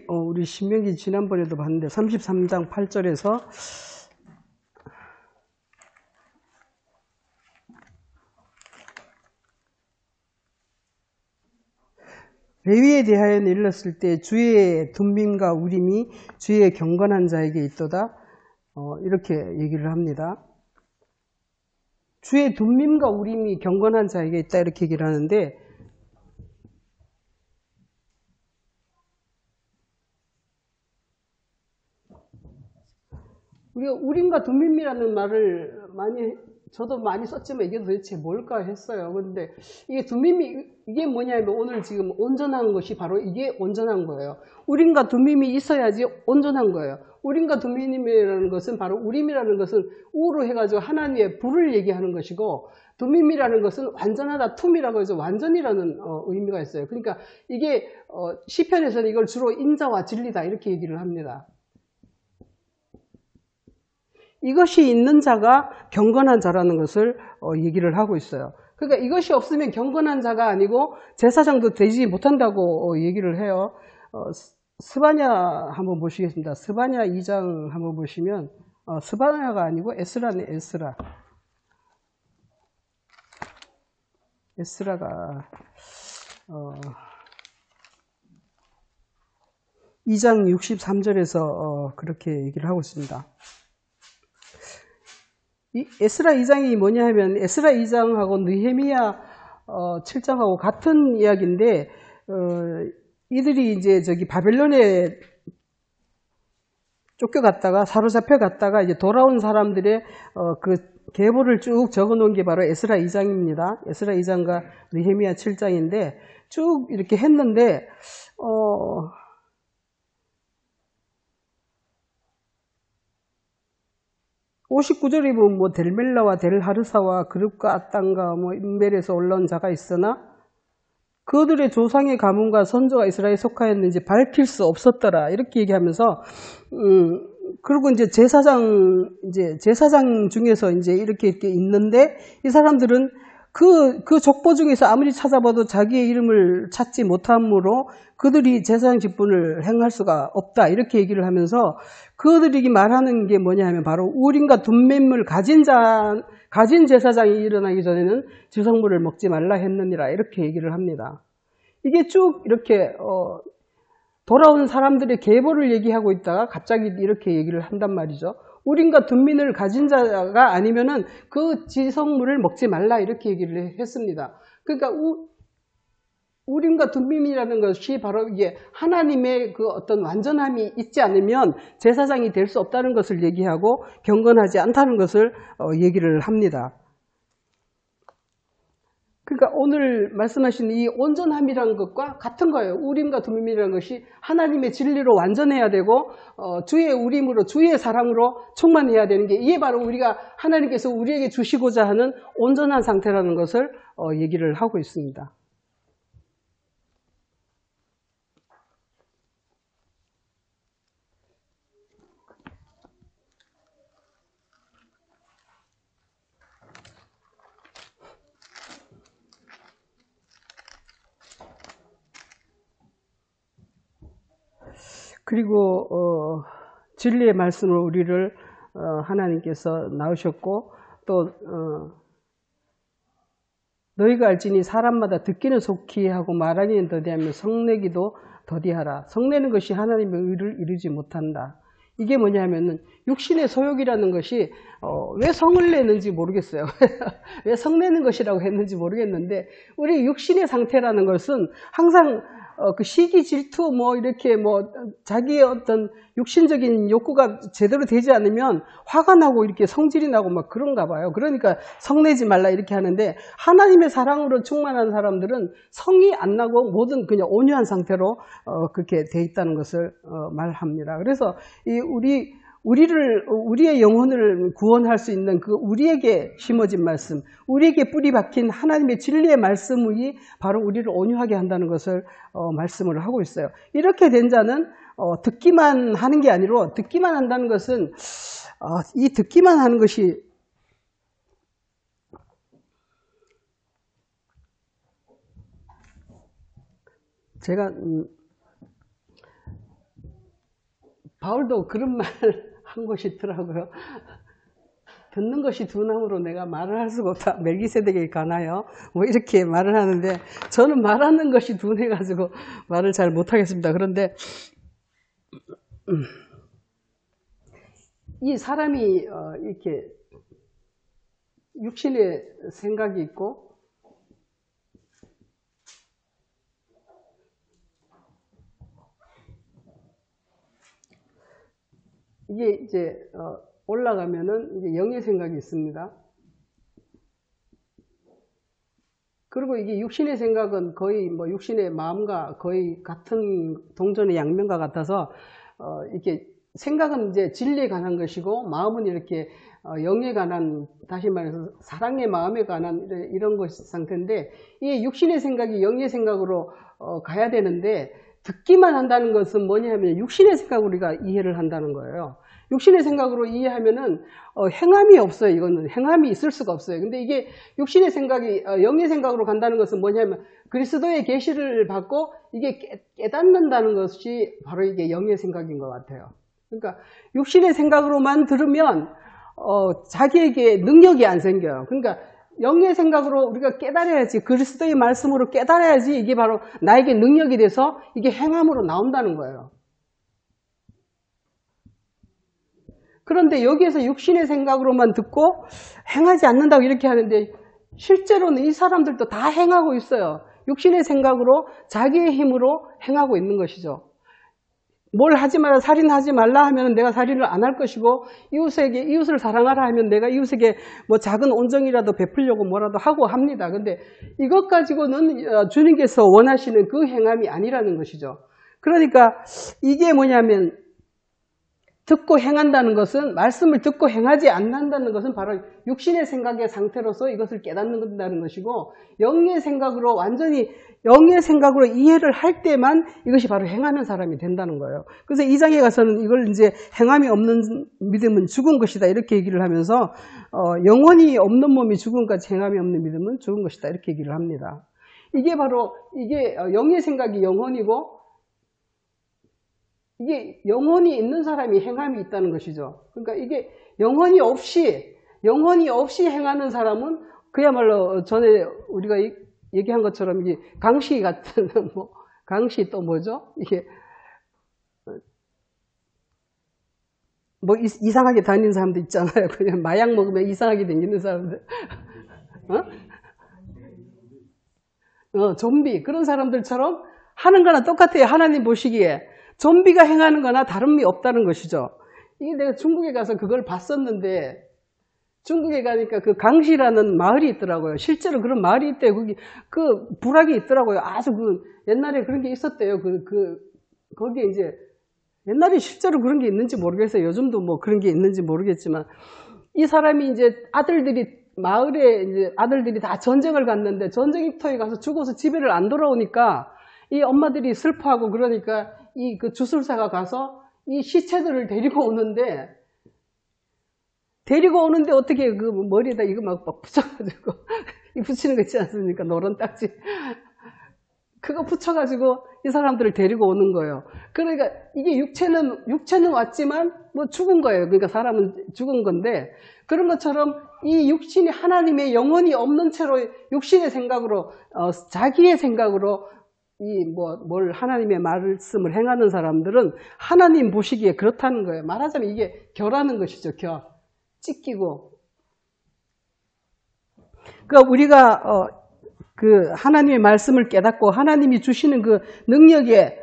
우리 신명기 지난번에도 봤는데 33장 8절에서 레위에 대하여 일렀을 때 주의 둠밈과 우림이 주의 경건한 자에게 있도다 이렇게 얘기를 합니다. 주의 둠밈과 우림이 경건한 자에게 있다 이렇게 얘기를 하는데 우리가 우림과 둠밈이라는 말을 저도 많이 썼지만 이게 도대체 뭘까 했어요. 그런데 이게 이게 뭐냐면 오늘 지금 온전한 것이 바로 이게 온전한 거예요. 우림과 둠밈이 있어야지 온전한 거예요. 우림과 둠밈이라는 것은 바로 우림이라는 것은 우로 해가지고 하나님의 불을 얘기하는 것이고 둠밈이라는 것은 완전하다, 툼이라고 해서 완전이라는 의미가 있어요. 그러니까 이게 시편에서는 이걸 주로 인자와 진리다 이렇게 얘기를 합니다. 이것이 있는 자가 경건한 자라는 것을 얘기를 하고 있어요. 그러니까 이것이 없으면 경건한 자가 아니고 제사장도 되지 못한다고 얘기를 해요. 스바냐 한번 보시겠습니다. 스바냐 2장 한번 보시면 스바냐가 아니고 에스라네. 에스라가 2장 63절에서 그렇게 얘기를 하고 있습니다. 이 에스라 2장이 뭐냐 하면 에스라 2장하고 느헤미야 7장하고 같은 이야기인데 이들이 이제 저기 바벨론에 쫓겨갔다가 사로잡혀 갔다가 이제 돌아온 사람들의 그 계보를 쭉 적어 놓은 게 바로 에스라 2장입니다. 에스라 2장과 느헤미야 7장인데 쭉 이렇게 했는데 59절에 보면 뭐 델멜라와 델하르사와 그룹과 아땅과 뭐 인벨에서 올라온 자가 있으나 그들의 조상의 가문과 선조가 이스라엘에 속하였는지 밝힐 수 없었더라. 이렇게 얘기하면서 그리고 이제 제사장 중에서 이제 이렇게 있는데 이 사람들은 그 족보 중에서 아무리 찾아봐도 자기의 이름을 찾지 못함으로 그들이 제사장 직분을 행할 수가 없다. 이렇게 얘기를 하면서 그들이 말하는 게 뭐냐 하면 바로 우림과 둠맵을 가진 제사장이 일어나기 전에는 지성물을 먹지 말라 했느니라. 이렇게 얘기를 합니다. 이게 쭉 이렇게 돌아온 사람들의 계보를 얘기하고 있다가 갑자기 이렇게 얘기를 한단 말이죠. 우림과 둠민을 가진 자가 아니면은 그 지성물을 먹지 말라 이렇게 얘기를 했습니다. 그러니까 우림과 둠민이라는 것이 바로 이게 하나님의 그 어떤 완전함이 있지 않으면 제사장이 될 수 없다는 것을 얘기하고 경건하지 않다는 것을 얘기를 합니다. 그러니까 오늘 말씀하신 이 온전함이라는 것과 같은 거예요. 우림과 둠밈이라는 것이 하나님의 진리로 완전해야 되고 주의 우림으로 주의 사랑으로 충만해야 되는 게 이게 바로 우리가 하나님께서 우리에게 주시고자 하는 온전한 상태라는 것을 얘기를 하고 있습니다. 그리고 진리의 말씀으로 우리를 하나님께서 낳으셨고 또 너희가 알지니 사람마다 듣기는 속히 하고 말하기는 더디하며 성내기도 더디하라. 성내는 것이 하나님의 의를 이루지 못한다. 이게 뭐냐 하면은 육신의 소욕이라는 것이 왜 성을 내는지 모르겠어요. 왜 성내는 것이라고 했는지 모르겠는데 우리 육신의 상태라는 것은 항상 그 시기 질투 이렇게 자기의 어떤 육신적인 욕구가 제대로 되지 않으면 화가 나고 이렇게 성질이 나고 막 그런가 봐요. 그러니까 성내지 말라 이렇게 하는데 하나님의 사랑으로 충만한 사람들은 성이 안 나고 모든 그냥 온유한 상태로 그렇게 돼 있다는 것을 말합니다. 그래서 우리의 영혼을 구원할 수 있는 그 우리에게 심어진 말씀, 우리에게 뿌리 박힌 하나님의 진리의 말씀이 바로 우리를 온유하게 한다는 것을 말씀을 하고 있어요. 이렇게 된 자는 듣기만 하는 게 아니라 듣기만 한다는 것은 이 듣기만 하는 것이 제가 바울도 그런 말 한 곳이 있더라고요. 듣는 것이 두나무로 내가 말을 할 수가 없다. 멜기세덱에 가나요? 이렇게 말을 하는데 저는 말하는 것이 둔해가지고 말을 잘 못하겠습니다. 그런데 이 사람이 이렇게 육신의 생각이 있고 이게 이제 올라가면은 이제 영의 생각이 있습니다. 그리고 이게 육신의 생각은 거의 육신의 마음과 거의 같은 동전의 양면과 같아서 이렇게 생각은 이제 진리에 관한 것이고 마음은 이렇게 영에 관한, 다시 말해서 사랑의 마음에 관한 이런 것 상태인데 이 육신의 생각이 영의 생각으로 가야 되는데 듣기만 한다는 것은 뭐냐 하면 육신의 생각으로 우리가 이해를 한다는 거예요. 육신의 생각으로 이해하면은 행함이 없어요. 이거는 행함이 있을 수가 없어요. 근데 이게 육신의 생각이 영의 생각으로 간다는 것은 뭐냐면 그리스도의 계시를 받고 이게 깨닫는다는 것이 바로 이게 영의 생각인 것 같아요. 그러니까 육신의 생각으로만 들으면 자기에게 능력이 안 생겨요. 그러니까 영의 생각으로 우리가 깨달아야지, 그리스도의 말씀으로 깨달아야지 이게 바로 나에게 능력이 돼서 이게 행함으로 나온다는 거예요. 그런데 여기에서 육신의 생각으로만 듣고 행하지 않는다고 이렇게 하는데 실제로는 이 사람들도 다 행하고 있어요. 육신의 생각으로 자기의 힘으로 행하고 있는 것이죠. 뭘 하지 마라, 살인하지 말라 하면 내가 살인을 안 할 것이고, 이웃을 사랑하라 하면 내가 이웃에게 뭐 작은 온정이라도 베풀려고 뭐라도 하고 합니다. 근데 이것 가지고는 주님께서 원하시는 그 행함이 아니라는 것이죠. 그러니까 이게 뭐냐면, 듣고 행한다는 것은, 말씀을 듣고 행하지 않는다는 것은 바로 육신의 생각의 상태로서 이것을 깨닫는다는 것이고, 영의 생각으로 완전히 영의 생각으로 이해를 할 때만 이것이 바로 행하는 사람이 된다는 거예요. 그래서 2장에 가서는 이걸 이제 행함이 없는 믿음은 죽은 것이다 이렇게 얘기를 하면서 영혼이 없는 몸이 죽음까지 행함이 없는 믿음은 죽은 것이다 이렇게 얘기를 합니다. 이게 바로 이게 영의 생각이 영혼이고, 이게 영혼이 있는 사람이 행함이 있다는 것이죠. 그러니까 이게 영혼이 없이 행하는 사람은 그야말로 전에 우리가 얘기한 것처럼 이게 강시 같은 강시 또 뭐죠? 이게 뭐 이상하게 다니는 사람도 있잖아요. 그냥 마약 먹으면 이상하게 다니는 사람들. 좀비 그런 사람들처럼 하는 거나 똑같아요. 하나님 보시기에 좀비가 행하는 거나 다름이 없다는 것이죠. 이게 내가 중국에 가서 그걸 봤었는데, 중국에 가니까 그 강시라는 마을이 있더라고요. 실제로 그런 마을이 있대요. 거기 그 부락이 있더라고요. 아주 옛날에 그런 게 있었대요. 거기에 이제 옛날에 실제로 그런 게 있는지 모르겠어요. 요즘도 뭐 그런 게 있는지 모르겠지만, 이 사람이 이제 마을에 이제 아들들이 다 전쟁을 갔는데 전쟁터에 가서 죽어서 집에를 안 돌아오니까 이 엄마들이 슬퍼하고, 그러니까 그 주술사가 가서 이 시체들을 데리고 오는데 어떻게 그 머리에다 이거 막 붙여가지고 이 붙이는 거 있지 않습니까? 노란 딱지. 그거 붙여가지고 이 사람들을 데리고 오는 거예요. 그러니까 이게 육체는 왔지만 뭐 죽은 거예요. 그러니까 사람은 죽은 건데, 그런 것처럼 이 육신이 하나님의 영혼이 없는 채로 육신의 생각으로 자기의 생각으로 뭘 하나님의 말씀을 행하는 사람들은 하나님 보시기에 그렇다는 거예요. 말하자면 이게 결하는 것이죠. 찢기고. 그러니까 우리가 그 하나님의 말씀을 깨닫고 하나님이 주시는 그 능력에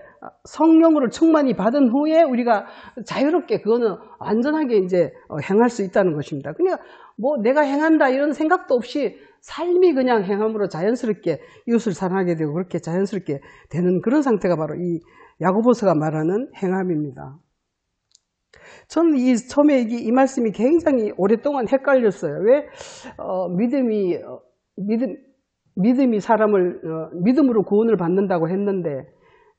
성령으로 충만히 받은 후에 우리가 자유롭게 그거는 완전하게 이제 행할 수 있다는 것입니다. 그러니까 뭐 내가 행한다 이런 생각도 없이 삶이 그냥 행함으로 자연스럽게 이웃을 사랑하게 되고 그렇게 자연스럽게 되는 그런 상태가 바로 이 야고보서가 말하는 행함입니다. 저는 처음에 이 말씀이 굉장히 오랫동안 헷갈렸어요. 왜 믿음이 사람을 믿음으로 구원을 받는다고 했는데,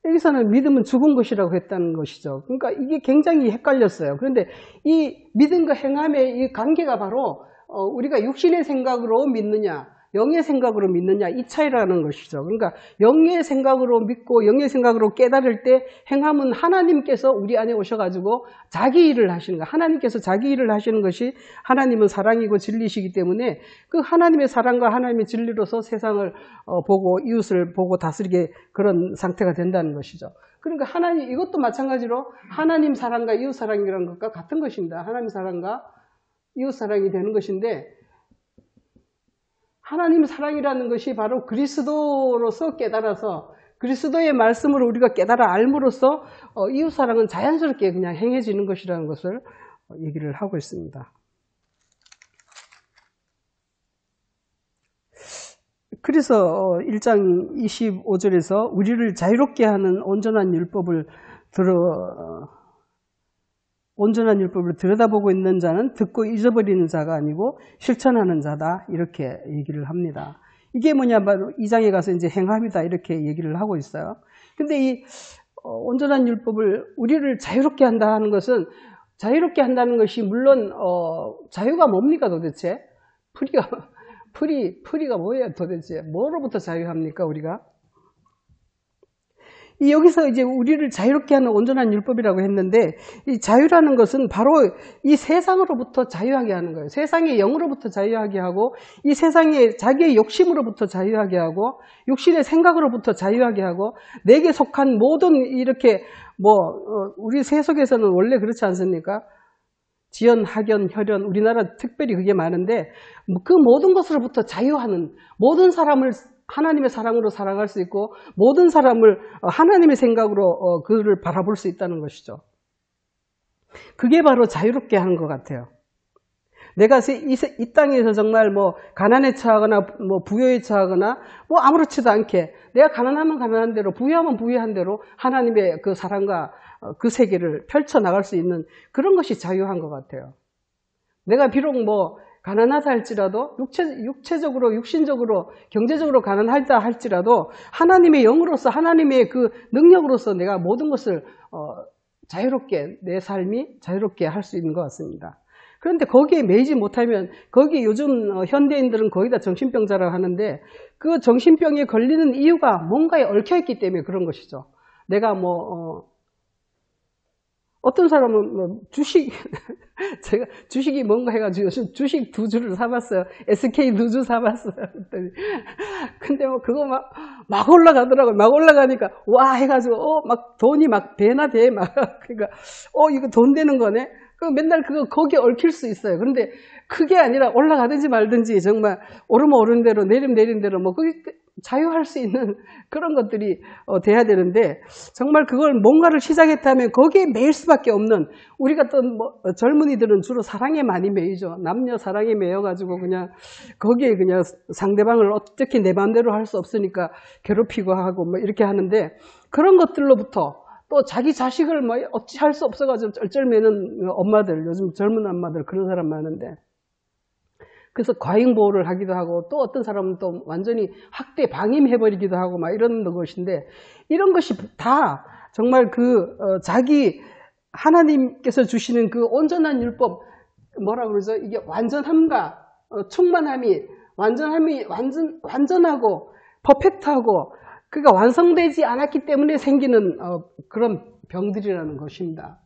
여기서는 믿음은 죽은 것이라고 했다는 것이죠. 그러니까 이게 굉장히 헷갈렸어요. 그런데 이 믿음과 행함의 이 관계가 바로 우리가 육신의 생각으로 믿느냐, 영의 생각으로 믿느냐, 이 차이라는 것이죠. 그러니까 영의 생각으로 믿고 영의 생각으로 깨달을 때 행함은 하나님께서 우리 안에 오셔가지고 자기 일을 하시는 거예요. 하나님께서 자기 일을 하시는 것이, 하나님은 사랑이고 진리시기 때문에 그 하나님의 사랑과 하나님의 진리로서 세상을 보고 이웃을 보고 다스리게 그런 상태가 된다는 것이죠. 그러니까 이것도 마찬가지로 하나님 사랑과 이웃 사랑이라는 것과 같은 것입니다. 하나님 사랑과 이웃 사랑이 되는 것인데, 하나님 사랑이라는 것이 바로 그리스도로서 깨달아서 그리스도의 말씀으로 우리가 깨달아 알므로써 이웃 사랑은 자연스럽게 그냥 행해지는 것이라는 것을 얘기를 하고 있습니다. 그래서 1장 25절에서 우리를 자유롭게 하는 온전한 율법을 들여다보고 있는 자는 듣고 잊어버리는 자가 아니고 실천하는 자다, 이렇게 얘기를 합니다. 이게 뭐냐, 바로 2장에 가서 이제 행함이다, 이렇게 얘기를 하고 있어요. 근데 이 온전한 율법을 우리를 자유롭게 한다 하는 것은, 자유롭게 한다는 것이 물론 자유가 뭡니까 도대체? 풀이가 뭐예요 도대체? 뭐로부터 자유합니까 우리가? 여기서 이제 우리를 자유롭게 하는 온전한 율법이라고 했는데, 이 자유라는 것은 바로 이 세상으로부터 자유하게 하는 거예요. 세상의 영으로부터 자유하게 하고, 이 세상의 자기의 욕심으로부터 자유하게 하고, 육신의 생각으로부터 자유하게 하고, 내게 속한 모든 이렇게 우리 세속에서는 원래 그렇지 않습니까? 지연, 학연, 혈연, 우리나라 특별히 그게 많은데 그 모든 것으로부터 자유하는, 모든 사람을 하나님의 사랑으로 사랑할 수 있고 모든 사람을 하나님의 생각으로 그를 바라볼 수 있다는 것이죠. 그게 바로 자유롭게 하는 것 같아요. 내가 이 땅에서 정말 뭐 가난에 처하거나 뭐 부여에 처하거나 뭐 아무렇지도 않게 내가 가난하면 가난한 대로 부유하면 부유한 대로 하나님의 그 사랑과 그 세계를 펼쳐나갈 수 있는 그런 것이 자유한 것 같아요. 내가 비록 뭐 가난하다 할지라도 육체적으로 육신적으로 경제적으로 가난하다 할지라도 하나님의 영으로서 하나님의 그 능력으로서 내가 모든 것을 자유롭게 내 삶이 자유롭게 할 수 있는 것 같습니다. 그런데 거기에 매이지 못하면 거기 요즘 현대인들은 거의 다 정신병자라고 하는데 그 정신병에 걸리는 이유가 뭔가에 얽혀있기 때문에 그런 것이죠. 내가 어떤 사람은 뭐 제가 주식이 뭔가 해가지고 주식 2주를 사봤어요. SK 2주 사봤어요. 근데 뭐 그거 막 올라가더라고요. 막 올라가니까 와 해가지고 막 돈이 막 배나 돼 막 그러니까 이거 돈 되는 거네. 맨날 거기에 얽힐 수 있어요. 그런데 그게 아니라 올라가든지 말든지 정말 오르면 오른 대로 내리면 내린 대로 뭐 그게 자유할 수 있는 그런 것들이 돼야 되는데 정말 그걸 뭔가를 시작했다면 거기에 매일 수밖에 없는 우리 같은 젊은이들은 주로 사랑에 많이 매이죠. 남녀 사랑에 매여가지고 그냥 거기에 그냥 상대방을 어떻게 내 마음대로 할 수 없으니까 괴롭히고 하고 뭐 이렇게 하는데 그런 것들로부터 또 자기 자식을 뭐 어찌 할 수 없어가지고 쩔쩔매는 엄마들, 요즘 젊은 엄마들 그런 사람 많은데 그래서 과잉보호를 하기도 하고 또 어떤 사람은 또 완전히 학대 방임해버리기도 하고 막 이런 것인데 이런 것이 다 정말 자기 하나님께서 주시는 그 온전한 율법 뭐라 그러죠? 이게 완전함과 충만함이 완전하고 퍼펙트하고 그러니까 완성되지 않았기 때문에 생기는 그런 병들이라는 것입니다.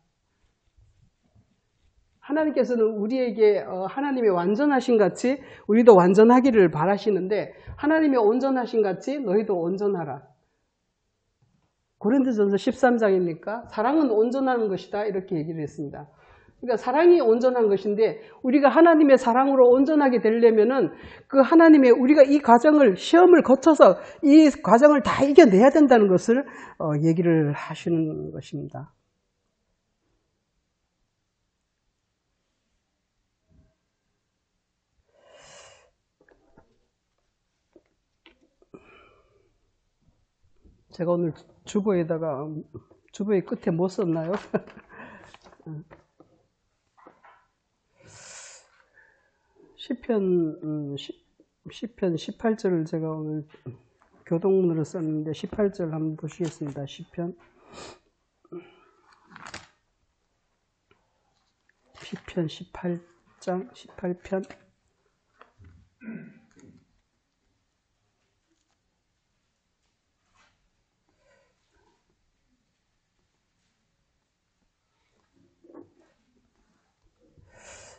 하나님께서는 우리에게 하나님의 완전하신 같이 우리도 완전하기를 바라시는데 하나님의 온전하신 같이 너희도 온전하라. 고린도전서 13장입니까? 사랑은 온전한 것이다 이렇게 얘기를 했습니다. 그러니까 사랑이 온전한 것인데 우리가 하나님의 사랑으로 온전하게 되려면은 그 하나님의 우리가 이 과정을 시험을 거쳐서 이 과정을 다 이겨내야 된다는 것을 얘기를 하시는 것입니다. 제가 오늘 주보의 끝에 못 썼나요? 시편 18절을 제가 오늘 교동문으로 썼는데 18절 한번 보시겠습니다. 시편 18장 18편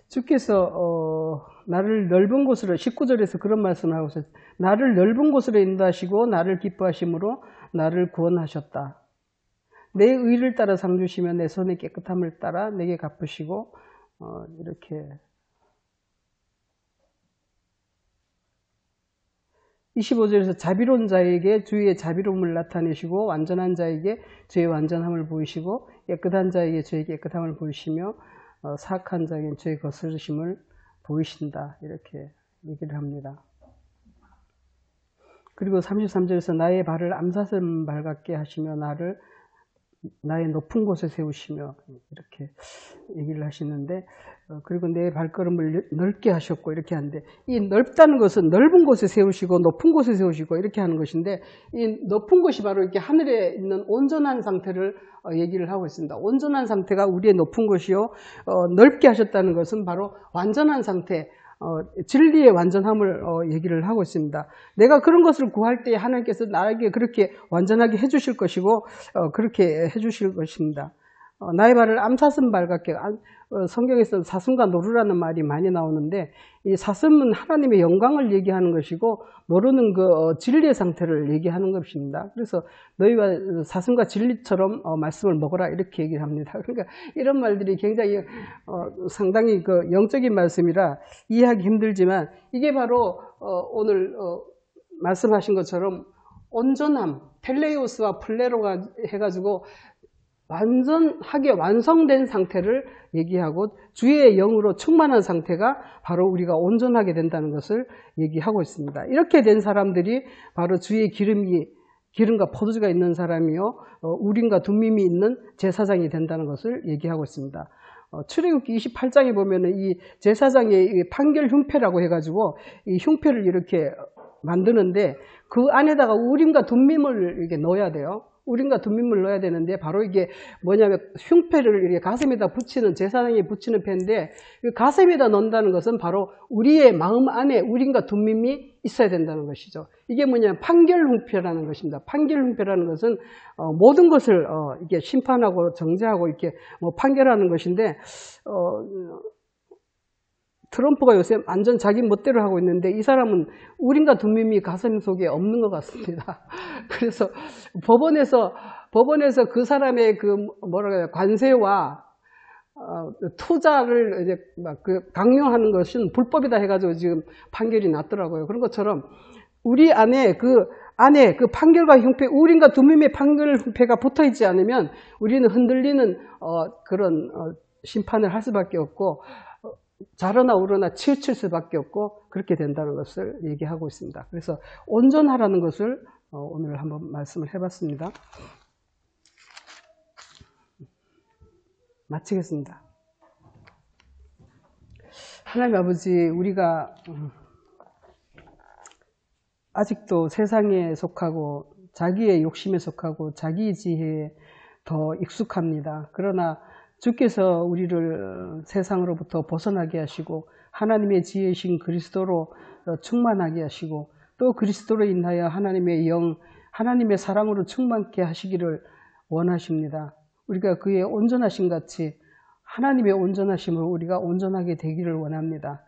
주께서 나를 넓은 곳으로 19절에서 그런 말씀을 하고 있어요. 나를 넓은 곳으로 인도하시고 나를 기뻐하심으로 나를 구원하셨다. 내 의를 따라 상 주시며 내 손의 깨끗함을 따라 내게 갚으시고 이렇게 25절에서 자비로운 자에게 주의 자비로움을 나타내시고 완전한 자에게 주의 완전함을 보이시고 깨끗한 자에게 주의 깨끗함을 보이시며 사악한 자에게는 주의 거스르심을 보이신다 이렇게 얘기를 합니다. 그리고 33절에서 나의 발을 암사슴 발 같게 하시며 나의 높은 곳에 세우시며 이렇게 얘기를 하시는데 그리고 내 발걸음을 넓게 하셨고 이렇게 하는데 이 넓다는 것은 넓은 곳에 세우시고 높은 곳에 세우시고 이렇게 하는 것인데 이 높은 곳이 바로 이렇게 하늘에 있는 온전한 상태를 얘기를 하고 있습니다. 온전한 상태가 우리의 높은 곳이요 넓게 하셨다는 것은 바로 완전한 상태 진리의 완전함을 얘기를 하고 있습니다. 내가 그런 것을 구할 때 하나님께서 나에게 그렇게 완전하게 해주실 것이고 그렇게 해주실 것입니다. 나의 발을 암사슴 발 같게, 성경에서 사슴과 노루라는 말이 많이 나오는데, 이 사슴은 하나님의 영광을 얘기하는 것이고, 노루는 그 진리의 상태를 얘기하는 것입니다. 그래서 너희가 사슴과 진리처럼 말씀을 먹어라, 이렇게 얘기를 합니다. 그러니까 이런 말들이 굉장히 상당히 그 영적인 말씀이라 이해하기 힘들지만, 이게 바로 오늘 말씀하신 것처럼 온전함, 텔레이오스와 플레로가 해가지고 완전하게 완성된 상태를 얘기하고, 주의 영으로 충만한 상태가 바로 우리가 온전하게 된다는 것을 얘기하고 있습니다. 이렇게 된 사람들이 바로 주의 기름과 포도주가 있는 사람이요, 우림과 둠밈이 있는 제사장이 된다는 것을 얘기하고 있습니다. 출애굽기 28장에 보면은 이 제사장의 판결 흉패라고 해가지고 이 흉패를 이렇게 만드는데, 그 안에다가 우림과 둠밈을 이렇게 넣어야 돼요. 우림과 둠밈을 넣어야 되는데, 바로 이게 뭐냐면 흉패를 이렇게 가슴에다 붙이는, 제사장이 붙이는 패인데, 그 가슴에다 넣는다는 것은 바로 우리의 마음 안에 우림과 둠밈이 있어야 된다는 것이죠. 이게 뭐냐면 판결 흉패라는 것입니다. 판결 흉패라는 것은 모든 것을 이게 심판하고 정죄하고 이렇게 판결하는 것인데, 트럼프가 요새 완전 자기 멋대로 하고 있는데, 이 사람은 우림과 둠밈이 가슴 속에 없는 것 같습니다. 그래서 법원에서 그 사람의 그 관세와 투자를 이제 막 강요하는 것은 불법이다 해가지고 지금 판결이 났더라고요. 그런 것처럼 우리 안에 그 판결과 흉패, 우림과 둠밈의 판결 흉패가 붙어 있지 않으면 우리는 흔들리는 그런 심판을 할 수밖에 없고, 자르나 우러나 치우칠 수밖에 없고, 그렇게 된다는 것을 얘기하고 있습니다. 그래서 온전하라는 것을 오늘 한번 말씀을 해봤습니다. 마치겠습니다. 하나님 아버지, 우리가 아직도 세상에 속하고 자기의 욕심에 속하고 자기의 지혜에 더 익숙합니다. 그러나 주께서 우리를 세상으로부터 벗어나게 하시고 하나님의 지혜이신 그리스도로 충만하게 하시고, 또 그리스도로 인하여 하나님의 영, 하나님의 사랑으로 충만케 하시기를 원하십니다. 우리가 그의 온전하심 같이 하나님의 온전하심을 우리가 온전하게 되기를 원합니다.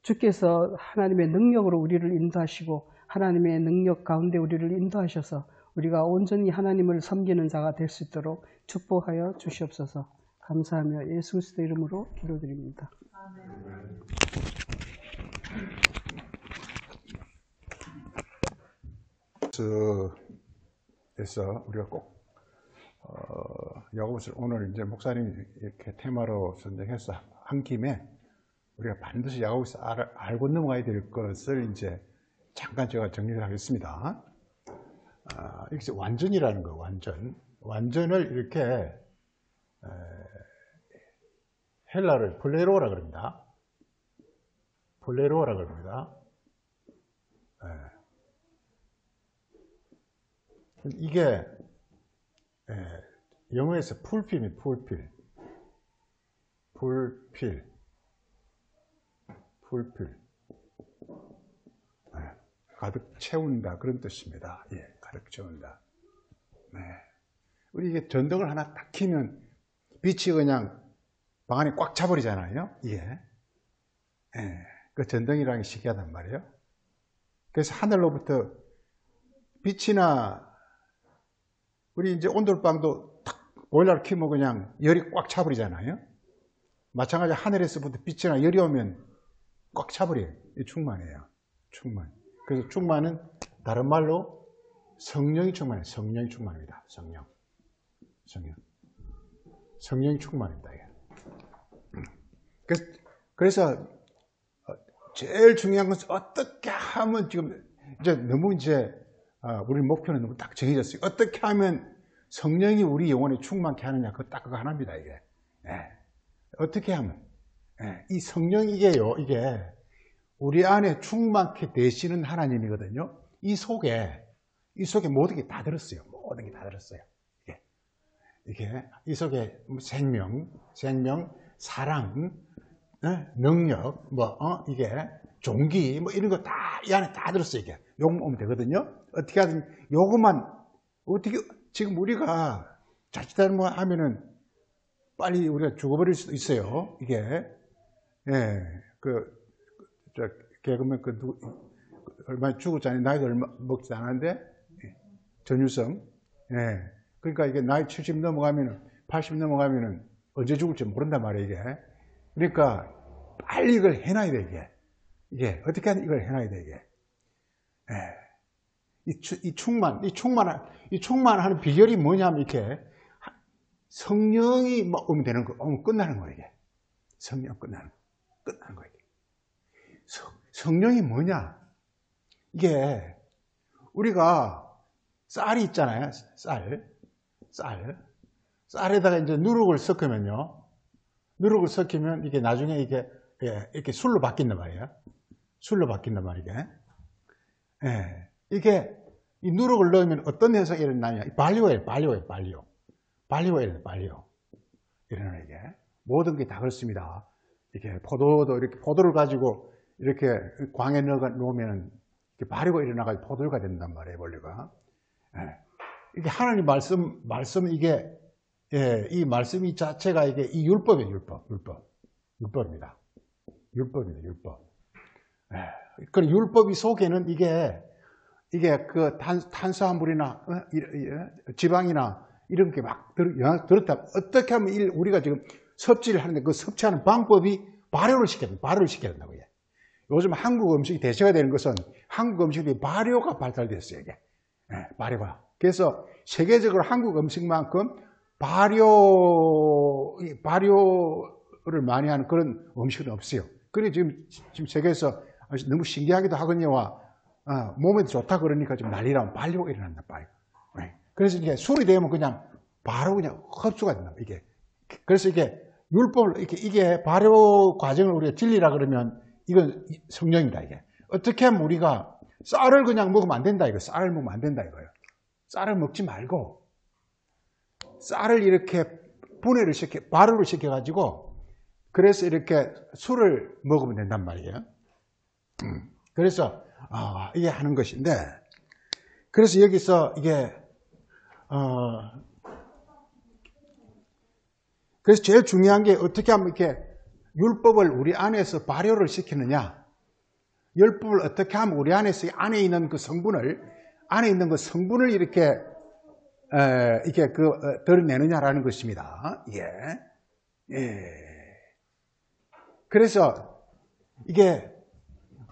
주께서 하나님의 능력으로 우리를 인도하시고 하나님의 능력 가운데 우리를 인도하셔서 우리가 온전히 하나님을 섬기는 자가 될 수 있도록 축복하여 주시옵소서. 감사하며 예수 그리스도 이름으로 기도드립니다. 그래서 우리가 꼭 야고보서 오늘 이제 목사님이 이렇게 테마로 선정해서 한 김에 우리가 반드시 야고보서 알고 넘어가야 될 것을 이제 잠깐 제가 정리를 하겠습니다. 이렇게 완전이라는 거, 완전을 이렇게 헬라를 플레로라 그럽니다. 플레로라 그럽니다. 이게 영어에서 풀필입니다. 풀필. 가득 채운다, 그런 뜻입니다. 예, 가득 채운다. 네. 우리 이게 전등을 하나 딱 켜면 빛이 그냥 방 안에 꽉 차버리잖아요. 예. 그 전등이라는 게 신기하단 말이에요. 그래서 하늘로부터 빛이나, 우리 이제 온돌방도 탁 보일러를 켜면 그냥 열이 꽉 차버리잖아요. 마찬가지 하늘에서부터 빛이나 열이 오면 꽉 차버려요. 이 충만이에요. 충만. 그래서 충만은 다른 말로 성령이 충만해요. 성령이 충만합니다. 성령이 충만합니다. 그래서 제일 중요한 것은 어떻게 하면, 지금 이제 너무 이제 우리 목표는 너무 딱 정해졌어요. 어떻게 하면 성령이 우리 영혼에 충만케 하느냐, 그거 딱 그거 하나입니다. 이게 어떻게 하면 이 성령이게요, 이게 우리 안에 충만케 되시는 하나님이거든요. 이 속에 모든 게 다 들었어요. 모든 게 다 들었어요. 이게 이 속에 생명, 사랑, 능력, 이게 종기, 이런 거 다 이 안에 다 들었어요. 이게 요것만 오면 되거든요. 어떻게 하든 요것만, 어떻게 지금 우리가 자칫 잘못하면은 빨리 우리가 죽어버릴 수도 있어요. 이게 개그맨 얼마 죽었잖아요. 나이도 얼마 먹지도 않았는데 전유성. 그러니까 이게 나이 70 넘어가면은 80 넘어가면은 언제 죽을지 모른단 말이에요. 이게. 그러니까 빨리 이걸 해놔야 돼. 이게 어떻게 하면 이걸 해놔야 돼. 이게. 이 충만하는 비결이 뭐냐면 이렇게 성령이 막 오면 되는 거, 오면 끝나는 거예요. 이게. 성령 끝나는 거예요. 성령이 뭐냐? 이게 우리가 쌀이 있잖아요. 쌀에다가 이제 누룩을 섞으면요. 누룩을 섞이면 이게 나중에 이게 이렇게 술로 바뀐단 말이에요. 술로 바뀐단 말이에요. 이게 이 누룩을 넣으면 어떤 현상이 일어나냐? 발효예요. 일어나는 이게 모든 게 다 그렇습니다. 이렇게 포도도 이렇게 포도를 가지고 이렇게 광에 넣으면 발효가 일어나가지고 포도가 된단 말이에요. 원리가. 이게 하나님 말씀 이게 이 말씀 이 자체가 이게 이 율법이에요. 율법입니다. 그 율법이 속에는 이게 그 탄수화물이나 지방이나 이런 게 막 들었다. 어떻게 하면 우리가 지금 섭취를 하는데 그 섭취하는 방법이 발효를 시켜야 된다고. 요즘 한국 음식이 대세가 되는 것은 한국 음식이 발효가 발달됐어요. 이게. 발효가. 그래서 세계적으로 한국 음식만큼 발효를 많이 하는 그런 음식은 없어요. 그래 지금 세계에서 너무 신기하기도 하거니와 몸에도 좋다 그러니까 지금 난리라면 발효가 일어난다. 그래서 이게 술이 되면 그냥 바로 그냥 흡수가 된다. 이게. 그래서 이게 율법을 이게 발효 과정을 우리가 진리라 그러면 이건 성령입니다. 이게. 어떻게 하면 우리가 쌀을 그냥 먹으면 안 된다. 쌀을 먹으면 안 된다 이거예요. 쌀을 먹지 말고 쌀을 이렇게 발효를 시켜가지고 그래서 이렇게 술을 먹으면 된단 말이에요. 그래서 이게 하는 것인데 그래서 여기서 이게 그래서 제일 중요한 게 어떻게 하면 이렇게 율법을 우리 안에서 발효를 시키느냐, 율법을 어떻게 하면 우리 안에서 안에 있는 그 성분을 이렇게 드러내느냐라는 것입니다. 그래서 이게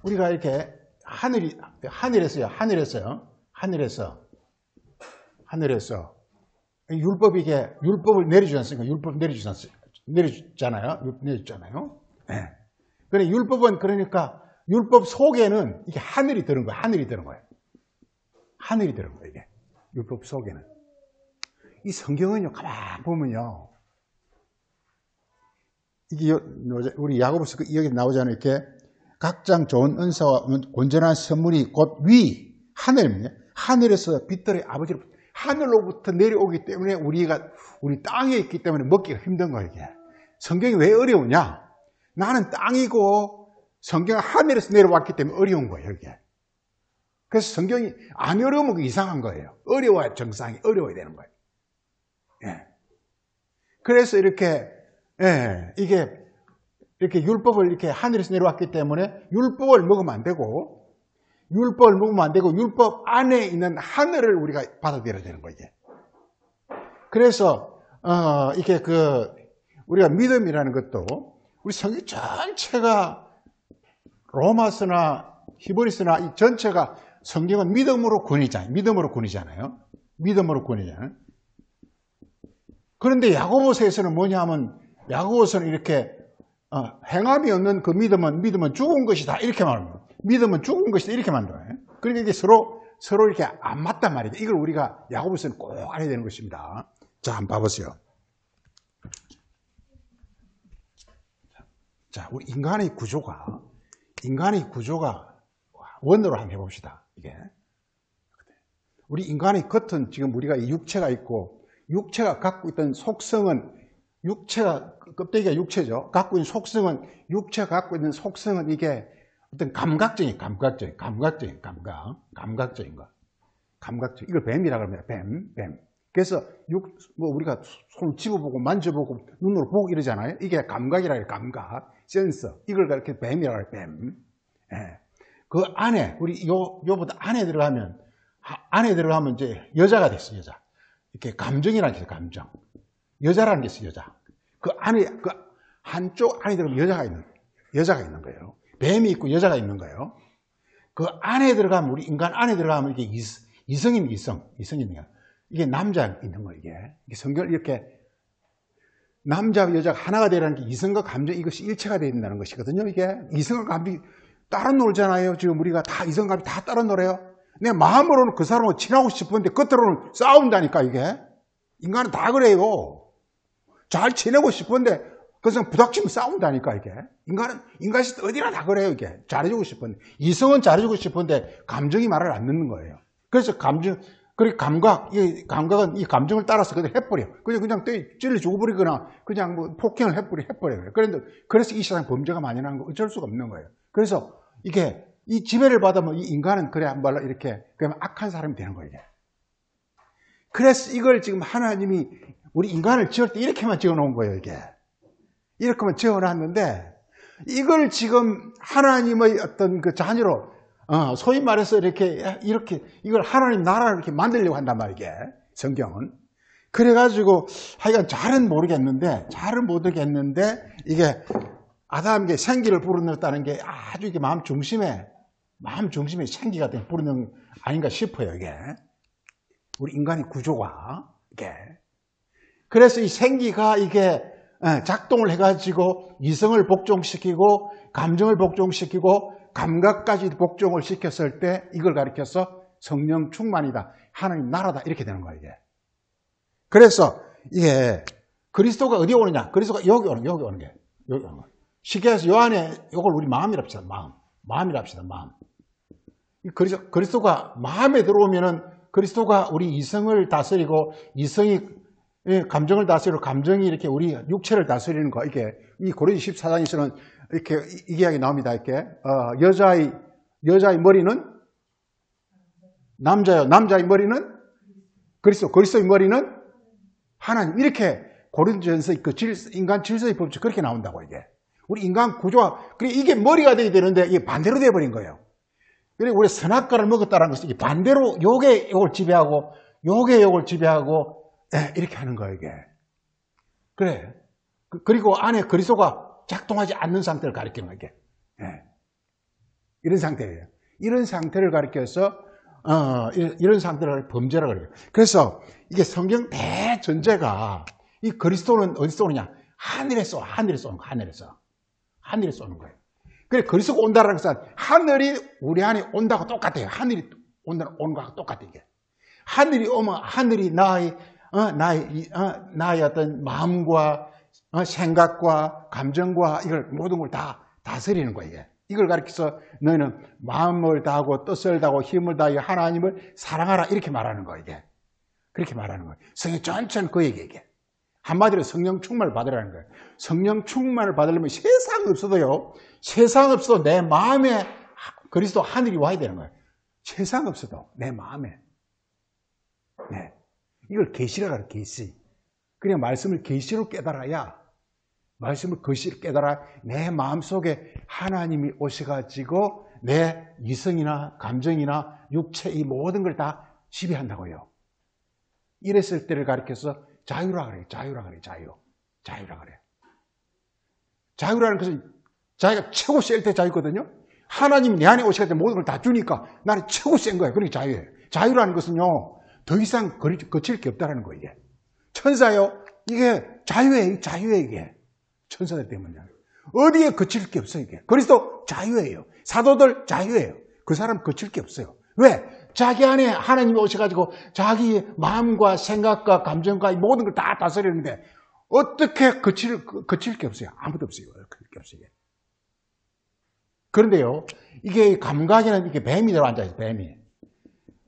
우리가 이렇게 하늘에서 율법을 내려주잖아요. 그래 율법은 그러니까 율법 속에는 이게 하늘이 들은 거예요. 이게 율법 속에는. 이 성경은요 가만 보면요 이게 우리 야고보서 여기 나오잖아요. 이렇게 각장 좋은 은사와 온전한 선물이 곧 하늘에서 빛들의 아버지로 하늘로부터 내려오기 때문에 우리 땅에 있기 때문에 먹기가 힘든 거예요. 이게. 성경이 왜 어려우냐? 나는 땅이고 성경은 하늘에서 내려왔기 때문에 어려운 거예요. 이게. 그래서 성경이 안 어려우면 이상한 거예요. 어려워야 정상이 어려워야 되는 거예요. 그래서 이렇게 율법을 이렇게 하늘에서 내려왔기 때문에 율법을 먹으면 안 되고 율법 안에 있는 하늘을 우리가 받아들여야 되는 거예요. 그래서 이게 우리가 믿음이라는 것도 우리 성경 전체가 로마서나 히브리서나 이 전체가 성경은 믿음으로 권위잖아요. 그런데 야고보서에서는 뭐냐면 야고보서는 이렇게 행함이 없는 그 믿음은 죽은 것이다 이렇게 말합니다. 믿음은 죽은 것이다 이렇게 만들어요. 그러니까 이게 서로 이렇게 안 맞단 말이죠. 이걸 우리가 야고보서는 꼭 알아야 되는 것입니다. 자, 한번 봐보세요. 자, 우리 인간의 구조가 원으로 한번 해봅시다. 이게 우리 인간의 겉은 지금 우리가 이 육체가 있고 육체가 갖고 있던 속성은 껍데기가 육체죠. 육체가 갖고 있는 속성은 이게 어떤 감각적인 거. 이걸 뱀이라고 합니다. 뱀. 그래서 뭐 우리가 손 집어보고 만져보고 눈으로 보고 이러잖아요. 이게 감각이라 해요. 감각, 센서. 이걸 그렇게 뱀이라고 해요. 뱀. 예. 그 안에 우리 요보다 안에 들어가면 이제 여자가 됐어. 여자. 이렇게 감정이라는 게 있어요. 감정. 여자라는 게 있어요. 여자. 그 안에 그 한쪽 안에 들어가면 여자가 있는 거예요. 뱀이 있고 여자가 있는 거예요. 그 안에 들어가면 우리 인간 안에 들어가면 이게 이성입니다. 이성입니다. 이게 남자 있는 거예요. 이게 성경 이렇게 남자와 여자가 하나가 되라는 게 이성과 감정 이것이 일체가 되어 있다는 것이거든요. 이게 이성과 감정이 따로 놀잖아요. 지금 우리가 다 이성과 감정이 다 따로 놀아요. 내 마음으로는 그 사람하고 친하고 싶은데 겉으로는 싸운다니까 이게. 인간은 다 그래요. 잘 지내고 싶은데 그 사람 부닥치면 싸운다니까 이게. 인간이 어디나 다 그래요 이게. 잘해주고 싶은데 이성은 잘해주고 싶은데 감정이 말을 안 듣는 거예요. 그래서 그리고 감각은 이 감정을 따라서 그냥 해버려. 그냥 찔러 죽어버리거나 그냥 뭐 폭행을 해버려요. 그래서 이 세상 범죄가 많이 나는 거 어쩔 수가 없는 거예요. 그래서 이게 이 지배를 받으면 이 인간은 그래 한 말로 이렇게 그러면 악한 사람이 되는 거예요. 그래서 이걸 지금 하나님이 우리 인간을 지을 때 이렇게만 지어놓은 거예요. 이렇게만 지어놨는데 이걸 지금 하나님의 어떤 그 자녀로 소위 말해서 이렇게 이걸 하나님 나라를 이렇게 만들려고 한단 말이게 성경은. 그래가지고 하여간 잘은 모르겠는데 이게 아담에게 생기를 불어넣었다는 게 아주 이게 마음 중심에 생기가 불어넣은 아닌가 싶어요 이게. 우리 인간의 구조가 이게. 그래서 이 생기가 이게 작동을 해가지고 이성을 복종시키고 감정을 복종시키고 감각까지 복종을 시켰을 때 이걸 가리켜서 성령 충만이다. 하나님 나라다. 이렇게 되는 거예요, 이게. 그래서 이게 그리스도가 어디에 오느냐? 그리스도가 여기 오는 게. 여기 오는 거. 쉽게 해서 요 안에 이걸 우리 마음이랍시다. 마음이랍시다. 마음. 그리스도가 마음에 들어오면은 그리스도가 우리 이성을 다스리고 이성이 감정을 다스리고 감정이 이렇게 우리 육체를 다스리는 거. 이게 이 고린도 14장에서는 이렇게 이 이야기 나옵니다. 이렇게 여자의 머리는 남자의 머리는 그리스도의 머리는 하나님. 이렇게 고린도전서 그 인간 질서의 법칙 그렇게 나온다고 이게. 우리 인간 구조가 그래 이게 머리가 돼야 되는데 이게 반대로 돼 버린 거예요. 그리고 우리 선악과를 먹었다는 것이 이게 반대로 요게 요걸 지배하고 이렇게 하는 거예요 이게. 그래. 그리고 안에 그리스도가 작동하지 않는 상태를 가리키는 거예요. 이게. 이런 상태예요. 이런 상태를 가리켜서 이런 상태를 범죄라고 그래요. 그래서 이게 성경 대전제가 이 그리스도는 어디서 오느냐? 하늘에서 쏘는 거예요. 그래 그리스도가 온다는 것은 하늘이 우리 안에 온다고 똑같아요. 하늘이 온다는 오는 거하고 똑같아요. 이게. 하늘이 오면 하늘이 나의 어떤 마음과 생각과 감정과 이걸 모든 걸 다 다스리는 거예요. 이걸 가리켜서 너희는 마음을 다하고 뜻을 다하고 힘을 다하여 하나님을 사랑하라 이렇게 말하는 거예요. 이게. 그렇게 말하는 거예요. 성경 전체는 그 얘기예요. 이게. 한마디로 성령 충만을 받으라는 거예요. 성령 충만을 받으려면 세상 없어도 내 마음에 그리스도 하늘이 와야 되는 거예요. 세상 없어도 내 마음에. 네. 이걸 계시라 그래요. 계시. 그냥 말씀을 계시로 깨달아야 내 마음속에 하나님이 오셔가지고 내 이성이나 감정이나 육체 이 모든 걸 다 지배한다고요. 이랬을 때를 가리켜서 자유라 그래요. 자유라 그래요. 자유라는 것은 자기가 최고 셀 때 자유거든요. 하나님이 내 안에 오셔가지고 모든 걸 다 주니까 나는 최고 센 거예요. 그러니까 자유예요. 자유라는 것은요. 더 이상 거칠 게 없다는 거예요. 이게. 천사요. 이게 자유예요. 이게. 천사들 때문에. 어디에 거칠 게 없어요. 이게. 그리스도 자유예요. 사도들 자유예요. 그 사람 거칠 게 없어요. 왜? 자기 안에 하나님이 오셔가지고 자기 마음과 생각과 감정과 모든 걸 다 다스리는데 어떻게 거칠 게 없어요. 아무도 없어요. 거칠 게 없어요. 그런데요. 이게 감각에는 이게 뱀이 들어 앉아있어요.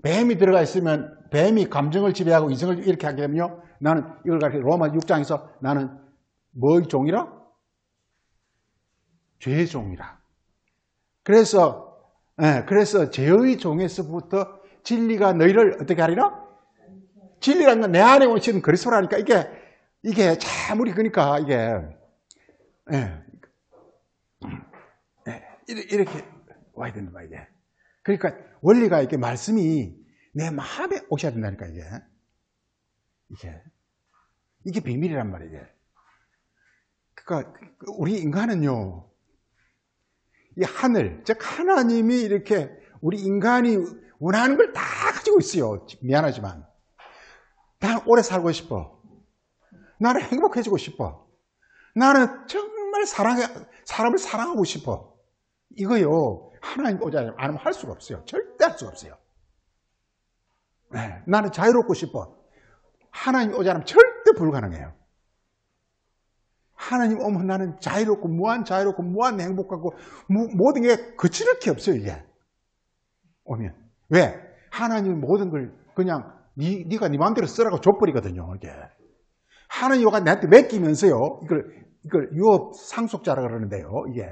뱀이 들어가 있으면 뱀이 감정을 지배하고 이성을 이렇게 하게 되면요. 나는 이걸 가르쳐 로마 6장에서 나는 뭐의 종이라? 죄의 종이라. 그래서 죄의 종에서부터 진리가 너희를 어떻게 하리라? 진리라는 건 내 안에 오시는 그리스도라니까 이게 참 우리 그러니까 이게 이렇게 와야 되는 거야 이게. 그러니까 원리가 이렇게 말씀이 내 마음에 오셔야 된다니까 이게 비밀이란 말이에요. 그러니까 우리 인간은요, 이 하늘, 즉 하나님이 이렇게 우리 인간이 원하는 걸 다 가지고 있어요. 미안하지만 나는 오래 살고 싶어. 나는 행복해지고 싶어. 나는 정말 사람을 사랑하고 싶어. 이거요, 하나님 오지 않으면 할 수가 없어요. 절대 할 수가 없어요. 네, 나는 자유롭고 싶어. 하나님 오지 않으면 절대 불가능해요. 하나님 오면 나는 자유롭고 무한 행복하고 모든 게 거칠 게 없어요. 이게 오면 왜? 하나님이 모든 걸 그냥 네가 네 마음대로 쓰라고 줘버리거든요. 이게 하나님 와가 나한테 맡기면서요. 이걸 유업 상속자라 그러는데요. 이게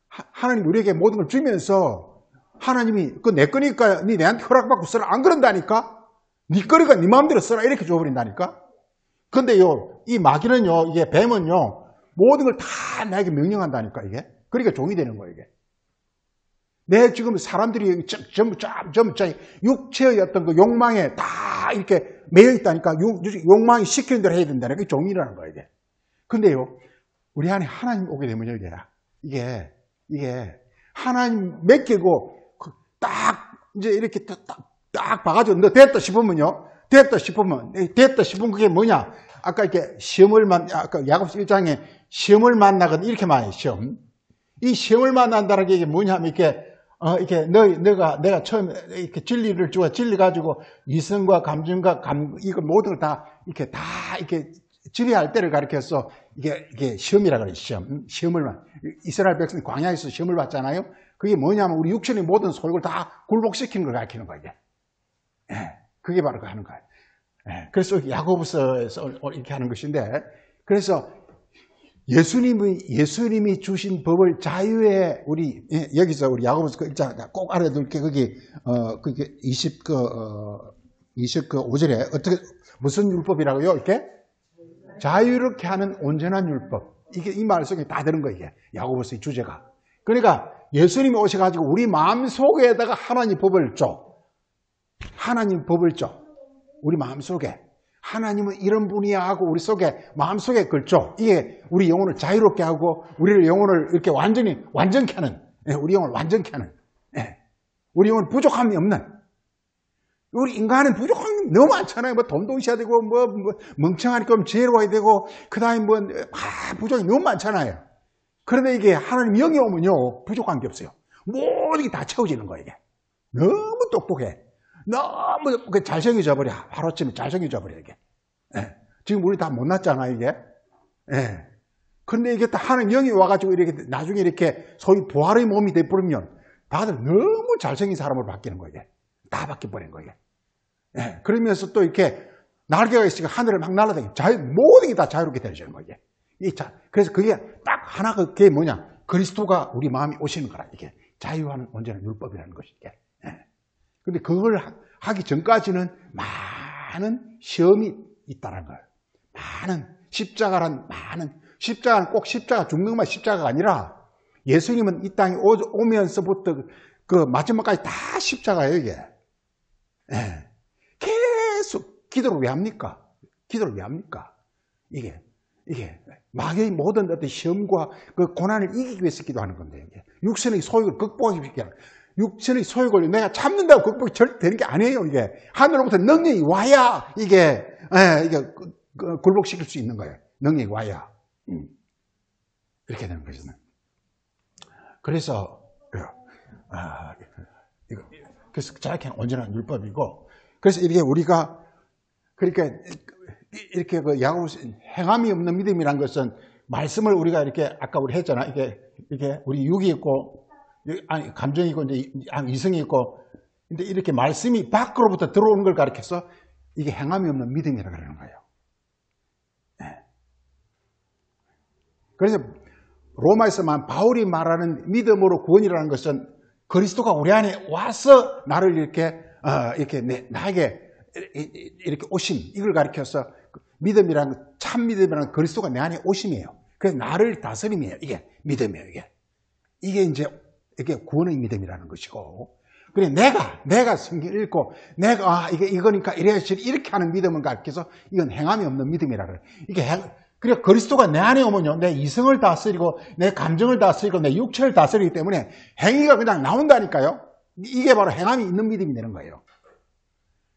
하나님 우리에게 모든 걸 주면서 하나님이 그 내 거니까 네 내한테 허락받고 쓰라 안 그런다니까. 네 거니까 네 마음대로 쓰라 이렇게 줘버린다니까. 근데요, 이 마귀는요, 이게 뱀은요, 모든 걸 다 나에게 명령한다니까, 이게. 그러니까 종이 되는 거예요, 이게. 내 지금 사람들이 전부 육체의 어떤 그 욕망에 다 이렇게 매여 있다니까, 욕망이 시키는 대로 해야 된다니까, 그게 종이라는 거예요, 이게. 근데요, 우리 안에 하나님 오게 되면요, 이게 하나님 맡기고, 이제 이렇게 딱 봐가지고, 너 됐다 싶으면요, 됐다 싶으면 그게 뭐냐? 아까 이렇게 아까 야고보서 1장에 시험을 만나거든 이렇게 말해요. 시험. 이 시험을 만난다는 게 뭐냐면 이렇게 내가 처음에 이렇게 진리를 주고 진리 가지고 이성과 감정과 이거 모든 걸 다 이렇게 지배할 때를 가리켜서 이게 시험이라 그래요. 시험을 이스라엘 백성이 광야에서 시험을 받잖아요. 그게 뭐냐면 우리 육신의 모든 소욕을 다 굴복시키는 걸 가리키는 거예요. 그게 바로 하는 거예요. 그래서 야고보서에서 이렇게 하는 것인데, 그래서 예수님이 주신 법을 자유에 여기서 우리 야고보서 꼭 알아둘 게 그게 25절에 어떻게 무슨 율법이라고요? 이렇게 자유롭게 하는 온전한 율법. 이 말 속에 다 드는 거예요. 이게 야고보서의 주제가. 그러니까 예수님이 오셔가지고 우리 마음 속에다가 하나님 법을 줘. 하나님 법을 줘. 우리 마음속에. 하나님은 이런 분이야 하고 우리 속에, 마음속에 걸쳐. 이게 우리 영혼을 자유롭게 하고, 우리를 영혼을 이렇게 완전케 하는, 우리 영혼을 완전케 하는, 우리 영혼은 부족함이 없는. 우리 인간은 부족함이 너무 많잖아요. 뭐 돈도 있어야 되고, 뭐 멍청하니까 지혜로워야 되고, 그 다음에 부족이 너무 많잖아요. 그런데 이게 하나님 영이 오면요, 부족한 게 없어요. 모든 게 다 채워지는 거예요, 이게. 너무 똑똑해. 너무 잘생겨져 버려. 하루아침에 잘생겨져 버려, 이게. 지금 우리 다 못났잖아, 이게. 근데 이게 다 하나님 영이 와가지고 이렇게 나중에 이렇게 소위 부활의 몸이 돼버리면 다들 너무 잘생긴 사람으로 바뀌는 거예요, 이게. 다 바뀌어버리는 거예요. 그러면서 또 이렇게 날개가 있으니까 하늘을 막 날아다니고 모든 게 다 자유롭게 되어지는 거예요, 이게. 그래서 그게 딱 하나, 그게 뭐냐. 그리스도가 우리 마음에 오시는 거라, 이게. 자유하는 온전한 율법이라는 것이, 이게. 근데 그걸 하기 전까지는 많은 시험이 있다는 거예요. 십자가는 꼭 십자가 죽는 것만 십자가가 아니라 예수님은 이 땅에 오면서부터 그 마지막까지 다 십자가예요, 이게. 계속 기도를 왜 합니까? 이게 마귀의 모든 어떤 시험과 그 고난을 이기기 위해서 기도하는 건데, 이게. 육신의 소욕을 극복하기 위해서. 육신의 소욕을 내가 참는다고 극복이 절대 되는 게 아니에요, 이게. 하늘로부터 능력이 와야 이게 굴복시킬 수 있는 거예요. 능력이 와야. 이렇게 되는 거죠. 그래서, 그래서 저렇게 온전한 율법이고, 그래서 이렇게 우리가, 그러니까, 이렇게 그 야고보서 행함이 없는 믿음이란 것은 말씀을 우리가 이렇게 아까 우리 했잖아. 이게 우리 육이 있고, 감정이 있고, 이제 이성이 있고, 근데 이렇게 말씀이 밖으로부터 들어오는 걸 가르쳐서 이게 행함이 없는 믿음이라고 그러는 거예요. 그래서 로마에서만 바울이 말하는 믿음으로 구원이라는 것은 그리스도가 우리 안에 와서 나를 나에게 이렇게 오심, 이걸 가리켜서 믿음이라는, 참 믿음이라는 그리스도가 내 안에 오심이에요. 그래서 나를 다스림이에요. 이게 믿음이에요. 이게 이제 이게 구원의 믿음이라는 것이고, 그래 내가 성경 읽고 내가 이거니까 이래야지 이렇게 하는 믿음을 가르쳐서 이건 행함이 없는 믿음이라 그래. 이게 그래 그리스도가 내 안에 오면요, 내 이성을 다스리고 내 감정을 다스리고 내 육체를 다스리기 때문에 행위가 그냥 나온다니까요. 이게 바로 행함이 있는 믿음이 되는 거예요.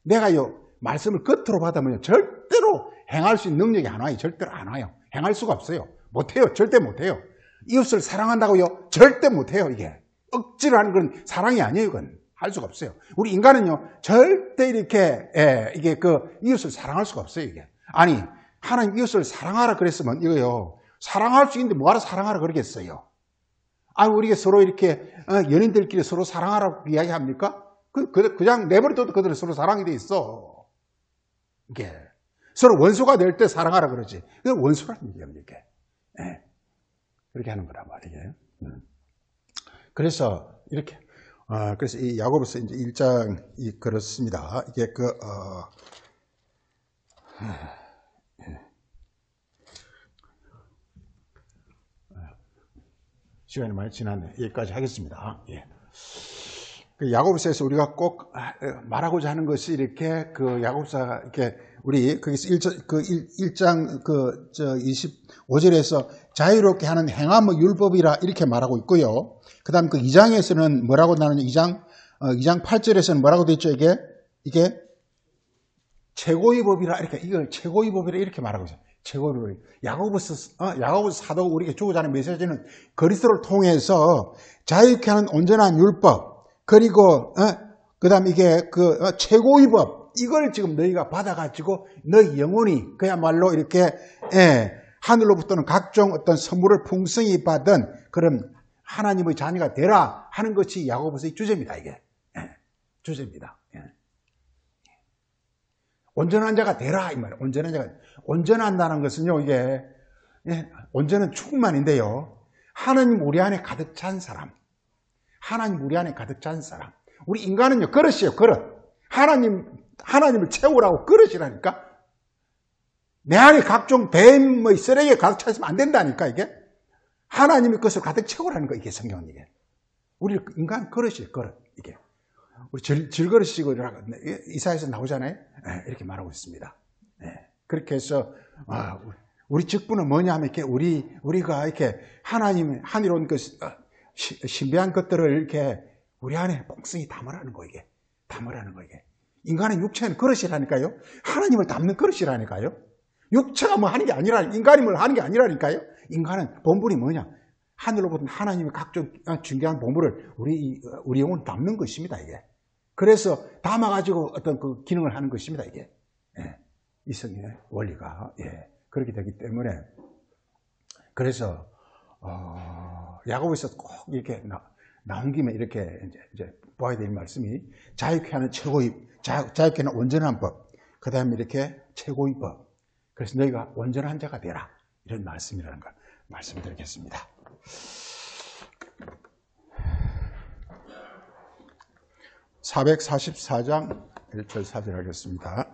내가요 말씀을 겉으로 받으면 절대로 행할 수 있는 능력이 안 와요. 절대로 안 와요. 행할 수가 없어요. 못해요. 절대 못해요. 이웃을 사랑한다고요? 절대 못해요. 이게 억지로 하는 건 사랑이 아니에요. 이건 할 수가 없어요. 우리 인간은요 절대 이렇게 이게 이웃을 사랑할 수가 없어요. 이게 아니 하나님 이웃을 사랑하라 그랬으면 이거요 사랑할 수 있는데 뭐하러 사랑하라 그러겠어요? 우리가 서로 이렇게 연인들끼리 서로 사랑하라고 이야기합니까? 그냥 내버려둬도 그들은 서로 사랑이 돼 있어. 이게 서로 원수가 될 때 사랑하라 그러지. 그게 원수라는 얘기예요. 이게 그렇게 하는 거란 말이에요. 그래서 이렇게 그래서 이 야고보서 이제 1장이 그렇습니다. 이게 시간이 많이 지났네. 여기까지 하겠습니다. 예. 그 야고보서에서 우리가 꼭 말하고자 하는 것이 이렇게 야고보서 이렇게 우리 거기서 1장 25절에서 자유롭게 하는 행함의 율법이라 이렇게 말하고 있고요. 그다음 2장에서는 뭐라고 나누냐? 2장 8절에서는 뭐라고 되어 있죠? 이게 최고의 법이라 이걸 최고의 법이라 이렇게 말하고 있어요. 최고의 법. 야고보서 사도가 우리에게 주고자 하는 메시지는 그리스도를 통해서 자유케 하는 온전한 율법, 그리고 그다음 이게 최고의 법, 이걸 지금 너희가 받아가지고 너희 영혼이 그야말로 이렇게 하늘로부터는 각종 어떤 선물을 풍성히 받은 그런 하나님의 자녀가 되라 하는 것이 야고보서의 주제입니다. 이게 주제입니다. 온전한 자가 되라 이 말이에요. 온전한다는 것은요, 이게 온전은 충만인데요. 하나님 우리 안에 가득 찬 사람. 하나님 우리 안에 가득 찬 사람. 우리 인간은요, 그릇이에요, 그릇. 하나님을 채우라고 그릇이라니까. 내 안에 각종 뱀의 쓰레기에 가득 차 있으면 안 된다니까, 이게. 하나님의 것을 가득 채우라는 거, 이게 성경은 이게. 우리 인간 그릇이에요, 그릇. 이게. 우리 질그릇이고, 이사야에서 나오잖아요. 이렇게 말하고 있습니다. 그렇게 해서, 우리 직분은 뭐냐 하면, 이렇게 우리가 이렇게 하나님의 하늘온 신비한 것들을 이렇게 우리 안에 풍성히 담으라는 거, 이게. 담으라는 거, 이게. 인간의 육체는 그릇이라니까요. 하나님을 담는 그릇이라니까요. 육체가 뭐 하는 게 아니라, 인간이 뭘 하는 게 아니라니까요. 인간은 본분이 뭐냐? 하늘로부터 하나님의 각종 중요한 보물을 우리 영혼 담는 것입니다, 이게. 그래서 담아가지고 어떤 그 기능을 하는 것입니다, 이게. 이성의 원리가. 그렇게 되기 때문에. 그래서, 야고보에서 꼭 이렇게 나온 김에 이렇게 이제 보아야 될 말씀이 자유케 하는 자유케 하는 온전한 법. 그 다음에 이렇게 최고의 법. 그래서 너희가 온전한 자가 되라. 이런 말씀이라는 걸 말씀드리겠습니다. 444장 1절 4절 하겠습니다.